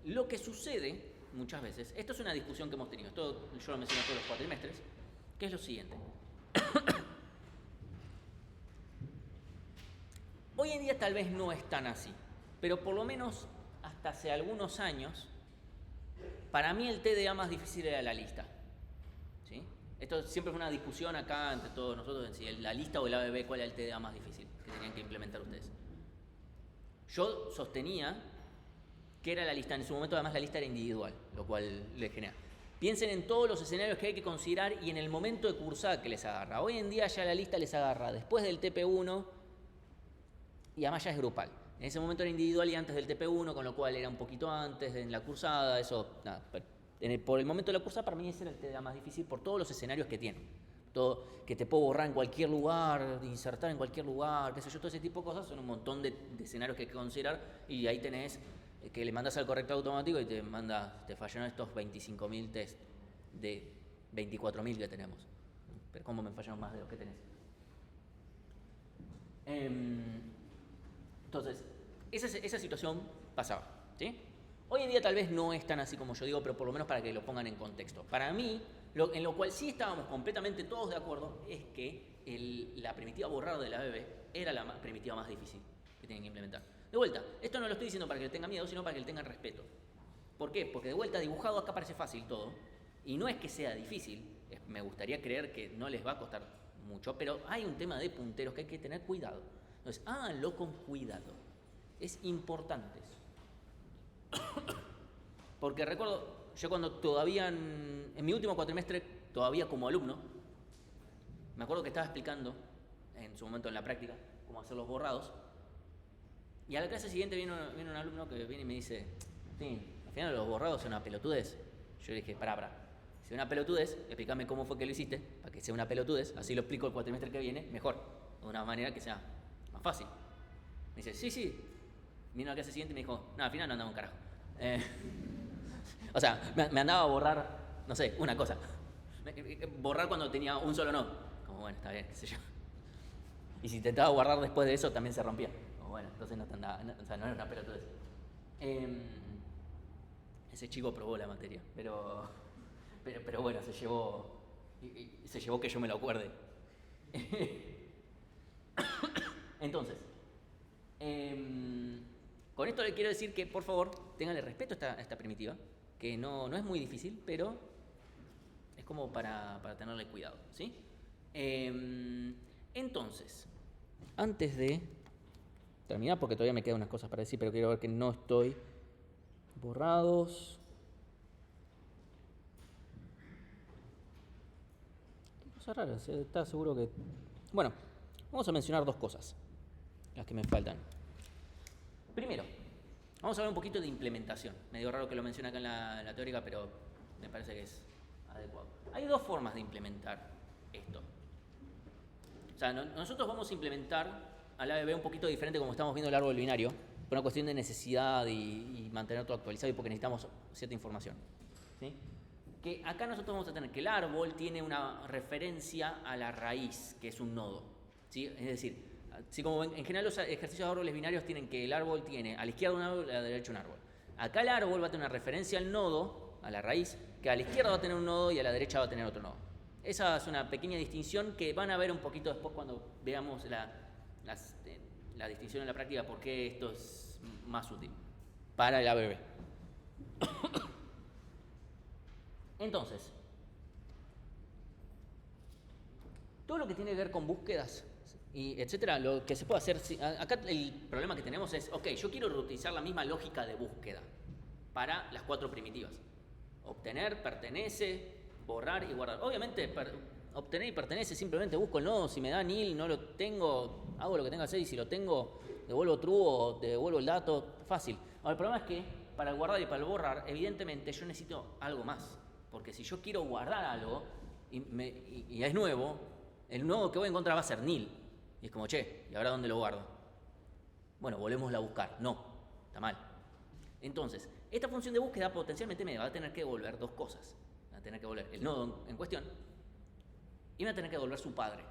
lo que sucede muchas veces, esto es una discusión que hemos tenido, esto yo lo menciono todos los cuatrimestres, que es lo siguiente. Hoy en día tal vez no es tan así, pero por lo menos hasta hace algunos años, para mí el TDA más difícil era la lista. ¿Sí? Esto siempre fue una discusión acá entre todos nosotros en si la lista o el ABB, cuál era el TDA más difícil que tenían que implementar ustedes. Yo sostenía que era la lista, en su momento además la lista era individual, lo cual les genera. Piensen en todos los escenarios que hay que considerar y en el momento de cursada que les agarra. Hoy en día ya la lista les agarra después del TP1 y además ya es grupal. En ese momento era individual y antes del TP1, con lo cual era un poquito antes en la cursada, eso, nada. Por el momento de la cursada para mí ese era el TDA más difícil por todos los escenarios que tiene. Todo, que te puedo borrar en cualquier lugar, insertar en cualquier lugar, qué sé yo, todo ese tipo de cosas, son un montón de escenarios que hay que considerar y ahí tenés que le mandas al corrector automático y te fallaron estos 25.000 test de 24.000 que tenemos. Pero ¿cómo me fallaron más de los que tenés? Entonces, esa situación pasaba, ¿sí? Hoy en día tal vez no es tan así como yo digo, pero por lo menos para que lo pongan en contexto. Para mí, en lo cual sí estábamos completamente todos de acuerdo, es que la primitiva borrar de la ABB era la primitiva más difícil que tienen que implementar. De vuelta, esto no lo estoy diciendo para que le tengan miedo, sino para que le tengan respeto. ¿Por qué? Porque de vuelta dibujado acá parece fácil todo, y no es que sea difícil, me gustaría creer que no les va a costar mucho, pero hay un tema de punteros que hay que tener cuidado. Entonces, háganlo con cuidado. Es importante eso. Porque recuerdo, yo cuando todavía en mi último cuatrimestre, todavía como alumno, me acuerdo que estaba explicando, en su momento en la práctica, cómo hacer los borrados, y a la clase siguiente viene un alumno que viene y me dice, sí, al final los borrados son una pelotudez. Yo le dije, pará, si es una pelotudez, explícame cómo fue que lo hiciste, para que sea una pelotudez, así lo explico el cuatrimestre que viene, mejor, de una manera que sea más fácil. Me dice, sí. Vino a la clase siguiente y me dijo, no, al final no andaba un carajo. O sea, me andaba a borrar, no sé, una cosa. Borrar cuando tenía un solo no. Como bueno, está bien, qué sé yo. Y si intentaba borrar después de eso, también se rompía. Como bueno, entonces no te andaba, o sea, no era una pelotudez. Ese chico probó la materia, pero bueno, se llevó que yo me lo acuerde. Entonces, con esto le quiero decir que, por favor, ténganle respeto a esta primitiva, que no es muy difícil, pero es como para tenerle cuidado, ¿sí? Entonces, antes de terminar, porque todavía me quedan unas cosas para decir, pero quiero ver que no estoy borrados. Qué cosa rara, ¿está seguro que...? Bueno, vamos a mencionar 2 cosas, las que me faltan. Primero, vamos a hablar un poquito de implementación. Medio raro que lo mencione acá en la teórica, pero me parece que es adecuado. Hay 2 formas de implementar esto. O sea, nosotros vamos a implementar al ABB un poquito diferente como estamos viendo el árbol binario, por una cuestión de necesidad y mantener todo actualizado y porque necesitamos cierta información, ¿sí? Que acá nosotros vamos a tener que el árbol tiene una referencia a la raíz, que es un nodo, ¿sí? Es decir, así como en general los ejercicios de árboles binarios tienen que el árbol tiene a la izquierda un árbol y a la derecha un árbol. Acá el árbol va a tener una referencia al nodo a la raíz, que a la izquierda va a tener un nodo y a la derecha va a tener otro nodo. Esa es una pequeña distinción que van a ver un poquito después cuando veamos la distinción en la práctica, por qué esto es más útil para el ABB. Entonces, todo lo que tiene que ver con búsquedas y etcétera, lo que se puede hacer, acá el problema que tenemos es, ok, yo quiero reutilizar la misma lógica de búsqueda para las 4 primitivas. Obtener, pertenece, borrar y guardar. Obviamente, obtener y pertenece, simplemente busco el nodo, si me da nil, no lo tengo, hago lo que tenga que hacer y si lo tengo, devuelvo true o devuelvo el dato, fácil. Ahora, el problema es que para el guardar y para el borrar, evidentemente yo necesito algo más, porque si yo quiero guardar algo y es nuevo, el nodo que voy a encontrar va a ser nil. Y es como, che, ¿y ahora dónde lo guardo? Bueno, volvémosla a buscar. No, está mal. Entonces, esta función de búsqueda potencialmente me va a tener que devolver 2 cosas. Me va a tener que devolver el nodo en cuestión y me va a tener que devolver su padre.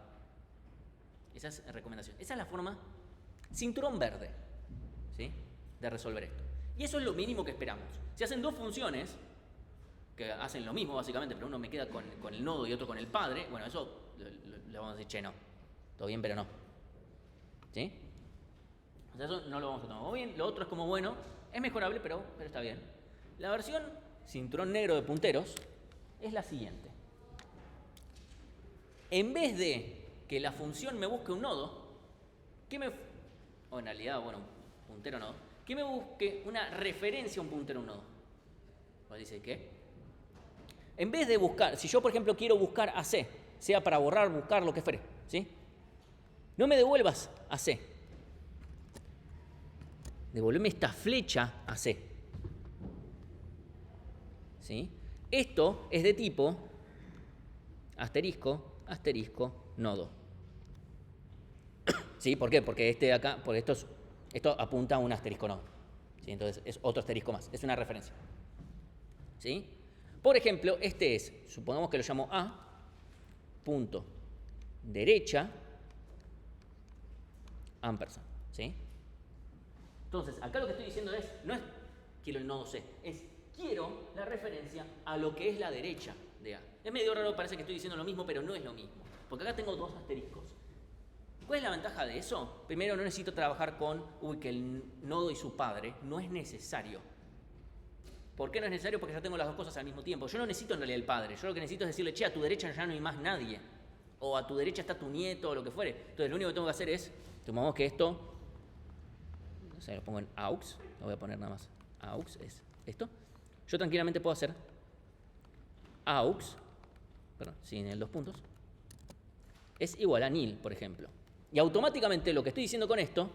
Esa es la recomendación. Esa es la forma cinturón verde, ¿sí?, de resolver esto. Y eso es lo mínimo que esperamos. Si hacen 2 funciones que hacen lo mismo básicamente, pero uno me queda con el nodo y otro con el padre, bueno, eso le vamos a decir, che, no, todo bien, pero no. ¿Sí? O sea, eso no lo vamos a tomar. O bien, lo otro es como, bueno, es mejorable, pero está bien. La versión cinturón negro de punteros es la siguiente. En vez de que la función me busque un nodo, o en realidad, bueno, un puntero nodo, que me busque una referencia a un puntero a un nodo. ¿Vos dice qué? En vez de buscar, si yo por ejemplo quiero buscar a C, sea para borrar, buscar, lo que fuere, ¿sí?, no me devuelvas a C. Devolveme esta flecha a C. ¿Sí? Esto es de tipo asterisco, asterisco, nodo. ¿Sí? ¿Por qué? Porque este de acá, porque esto apunta a un asterisco nodo. ¿Sí? Entonces es otro asterisco más, es una referencia. ¿Sí? Por ejemplo, este es, supongamos que lo llamo A, punto, derecha, ampersand, ¿sí? Entonces, acá lo que estoy diciendo no es quiero el nodo C, es quiero la referencia a lo que es la derecha de A. Es medio raro, parece que estoy diciendo lo mismo, pero no es lo mismo, porque acá tengo 2 asteriscos. ¿Cuál es la ventaja de eso? Primero, no necesito trabajar con, que el nodo y su padre, no es necesario. ¿Por qué no es necesario? Porque ya tengo las 2 cosas al mismo tiempo. Yo no necesito en realidad el padre, yo lo que necesito es decirle, che, a tu derecha ya no hay más nadie, o a tu derecha está tu nieto, o lo que fuere. Entonces, lo único que tengo que hacer es, tomamos que esto, no sé, lo pongo en aux, lo voy a poner nada más, aux es esto. Yo tranquilamente puedo hacer aux, perdón, sin el 2 puntos, es igual a nil, por ejemplo. Y automáticamente lo que estoy diciendo con esto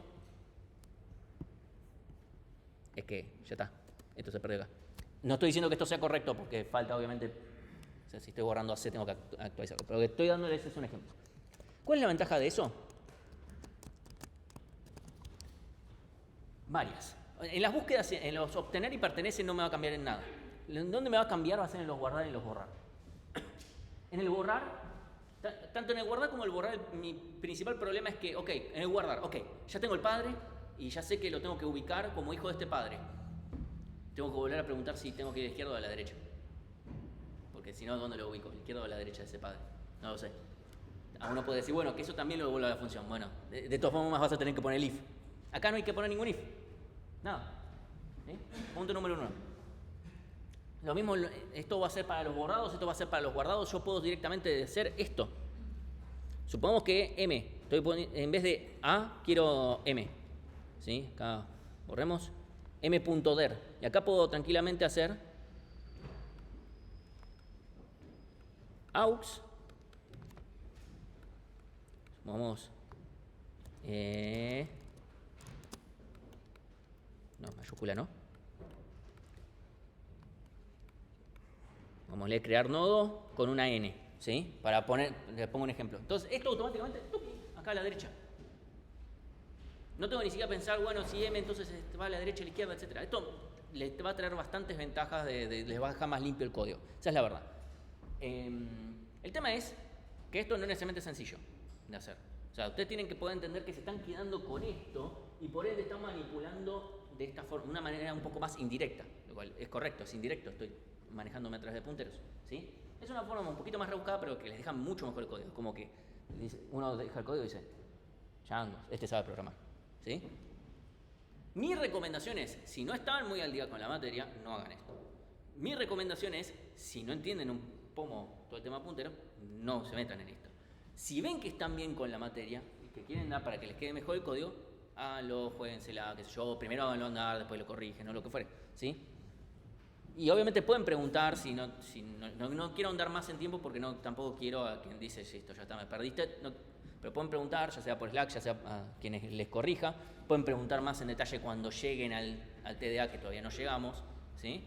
es que ya está, esto se perdió acá. No estoy diciendo que esto sea correcto porque falta obviamente, o sea, si estoy borrando a C tengo que actualizarlo, pero lo que estoy dándoles es un ejemplo. ¿Cuál es la ventaja de eso? Varias. En las búsquedas, en los obtener y pertenece no me va a cambiar en nada. ¿En dónde me va a cambiar? Va a ser en los guardar y los borrar. En el borrar, tanto en el guardar como en el borrar, mi principal problema es que, ok, en el guardar, ok, ya tengo el padre y ya sé que lo tengo que ubicar como hijo de este padre. Tengo que volver a preguntar si tengo que ir a la izquierda o a la derecha. Porque si no, ¿dónde lo ubico? ¿A la izquierda o a la derecha de ese padre? No lo sé. Uno puede decir, bueno, que eso también lo devuelve a la función. Bueno, de todas formas vas a tener que poner el if. Acá no hay que poner ningún if. Nada. ¿Sí? Punto número 1. Lo mismo, esto va a ser para los borrados, esto va a ser para los guardados. Yo puedo directamente hacer esto. Supongamos que M, en vez de A, quiero M. ¿Sí? Acá borremos M.der. Y acá puedo tranquilamente hacer aux. Vamos. No, mayúscula no. Vamos a leer crear nodo con una N, ¿sí? Para poner, les pongo un ejemplo. Entonces, esto automáticamente, acá a la derecha. No tengo ni siquiera pensar, bueno, si M entonces va a la derecha, a la izquierda, etc. Esto les va a traer bastantes ventajas, les va a dejar más limpio el código. Esa es la verdad. El tema es que esto no es necesariamente sencillo de hacer. O sea, ustedes tienen que poder entender que se están quedando con esto y por ende están manipulando de esta forma, de una manera un poco más indirecta, lo cual es correcto, es indirecto, estoy manejándome a través de punteros, ¿sí? Es una forma un poquito más rebuscada, pero que les deja mucho mejor el código. Como que uno deja el código y dice, changos, este sabe programar, ¿sí? Mi recomendación es, si no estaban muy al día con la materia, no hagan esto. Mi recomendación es, si no entienden un pomo todo el tema puntero, no se metan en esto. Si ven que están bien con la materia y que quieren dar para que les quede mejor el código, háganlo, juéguensela, qué sé yo, primero háganlo andar, después lo corrigen, o lo que fuere, ¿sí? Y obviamente pueden preguntar, no quiero andar más en tiempo porque tampoco quiero a quien dice, esto ya está, me perdiste, pero pueden preguntar, ya sea por Slack, ya sea a quienes les corrija, pueden preguntar más en detalle cuando lleguen al TDA, que todavía no llegamos, ¿sí?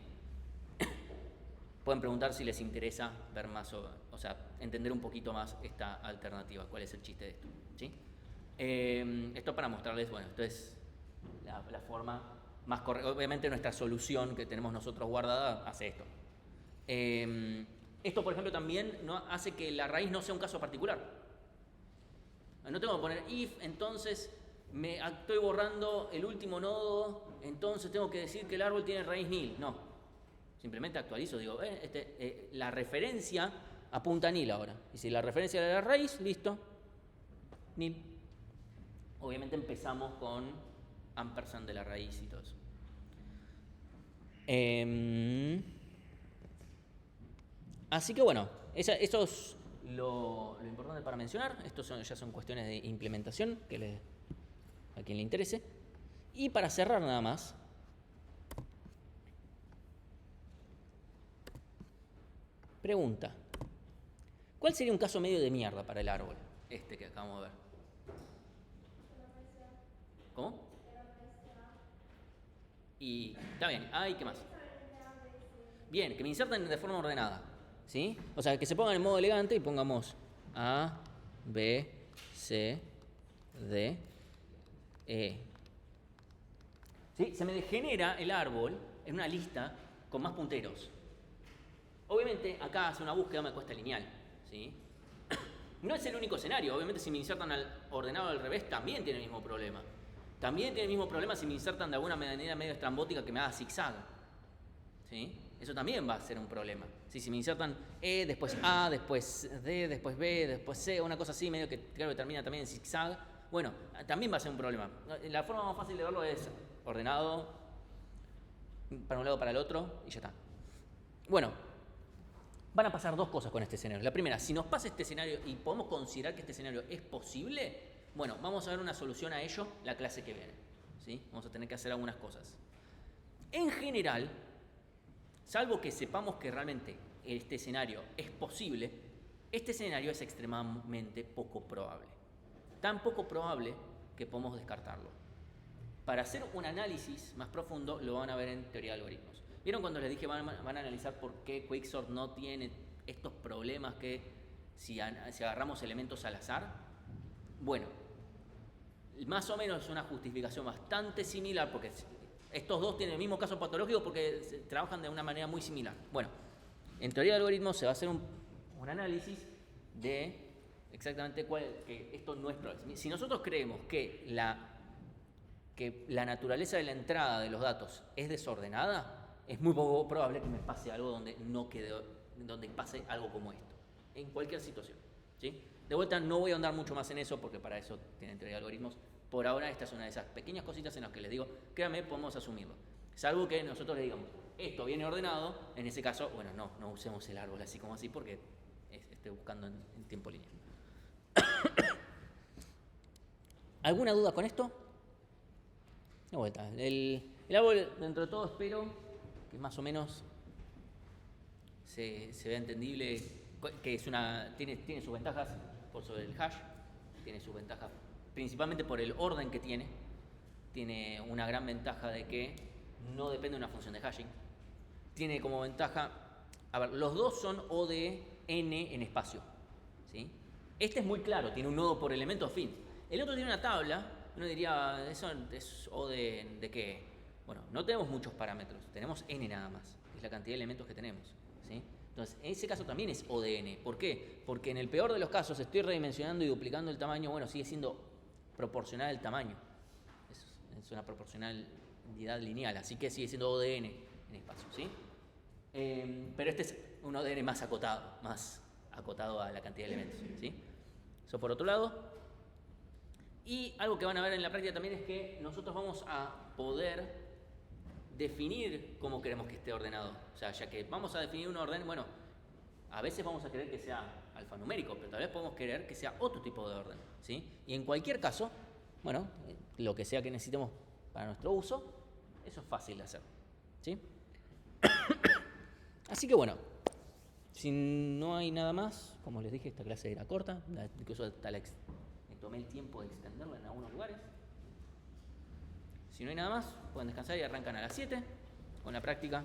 Pueden preguntar si les interesa ver más, o sea, entender un poquito más esta alternativa, cuál es el chiste de esto, ¿sí? Esto para mostrarles, bueno, esto es la forma más correcta. Obviamente nuestra solución que tenemos nosotros guardada hace esto. Esto, por ejemplo, también no hace que la raíz no sea un caso particular. No tengo que poner if, entonces estoy borrando el último nodo, entonces tengo que decir que el árbol tiene raíz nil. No, simplemente actualizo, digo, la referencia apunta a nil ahora. Y si la referencia era la raíz, listo, nil. Obviamente empezamos con ampersand de la raíz y todo eso. Así que bueno, eso es lo importante para mencionar. Estos ya son cuestiones de implementación a quien le interese. Y para cerrar nada más, pregunta, ¿cuál sería un caso medio de mierda para el árbol? Este que acabamos de ver. ¿Cómo? Y está bien, ¿qué más? Bien, que me inserten de forma ordenada, ¿sí? O sea, que se pongan en modo elegante y pongamos A, B, C, D, E. ¿Sí? Se me genera el árbol en una lista con más punteros. Obviamente, acá hacer una búsqueda me cuesta lineal, ¿sí? No es el único escenario. Obviamente, si me insertan ordenado al revés, también tiene el mismo problema. También tiene el mismo problema si me insertan de alguna manera medio estrambótica que me haga zigzag, ¿sí? Eso también va a ser un problema. ¿Sí? Si me insertan E, después A, después D, después B, después C, una cosa así, medio que claro que termina también en zigzag, bueno, también va a ser un problema. La forma más fácil de verlo es ordenado, para un lado para el otro, y ya está. Bueno, van a pasar dos cosas con este escenario. La primera, si nos pasa este escenario y podemos considerar que este escenario es posible, bueno, vamos a ver una solución a ello la clase que viene, ¿sí? Vamos a tener que hacer algunas cosas. En general, salvo que sepamos que realmente este escenario es posible, este escenario es extremadamente poco probable. Tan poco probable que podemos descartarlo. Para hacer un análisis más profundo, lo van a ver en teoría de algoritmos. ¿Vieron cuando les dije van a analizar por qué Quicksort no tiene estos problemas que si agarramos elementos al azar? Bueno, más o menos es una justificación bastante similar, porque estos dos tienen el mismo caso patológico porque trabajan de una manera muy similar. Bueno, en teoría de algoritmos se va a hacer un análisis de exactamente que esto no es probable. Si nosotros creemos que la naturaleza de la entrada de los datos es desordenada, es muy poco probable que me pase algo donde pase algo como esto, en cualquier situación, ¿sí? De vuelta, no voy a ahondar mucho más en eso porque para eso tienen teoría de algoritmos. Por ahora, esta es una de esas pequeñas cositas en las que les digo, créanme, podemos asumirlo. Salvo que nosotros le digamos, esto viene ordenado, en ese caso, bueno, no usemos el árbol así como así porque estoy buscando en tiempo lineal. ¿Alguna duda con esto? De vuelta, el árbol, dentro de todo, espero que más o menos se vea entendible, que tiene sus ventajas por sobre el hash, tiene sus ventajas principalmente por el orden que tiene una gran ventaja de que no depende de una función de hashing, tiene como ventaja, a ver, los dos son O de n en espacio, ¿sí? Este es muy claro, tiene un nodo por elemento fin, el otro tiene una tabla, uno diría, ¿eso es O de qué? Bueno, no tenemos muchos parámetros, tenemos n nada más, que es la cantidad de elementos que tenemos, ¿sí? Entonces, en ese caso también es O de n. ¿Por qué? Porque en el peor de los casos estoy redimensionando y duplicando el tamaño, bueno, sigue siendo proporcional al tamaño. Es una proporcionalidad lineal, así que sigue siendo O de n en espacio, ¿sí? Pero este es un ODN más acotado a la cantidad de elementos, ¿sí? Eso por otro lado. Y algo que van a ver en la práctica también es que nosotros vamos a poder definir cómo queremos que esté ordenado. O sea, ya que vamos a definir un orden, bueno, a veces vamos a querer que sea alfanumérico, pero tal vez podemos querer que sea otro tipo de orden, ¿sí? Y en cualquier caso, bueno, lo que sea que necesitemos para nuestro uso, eso es fácil de hacer, ¿sí? Así que bueno, si no hay nada más, como les dije, esta clase era corta, incluso me tomé el tiempo de extenderla en algunos lugares. Si no hay nada más, pueden descansar y arrancan a las 7 con la práctica.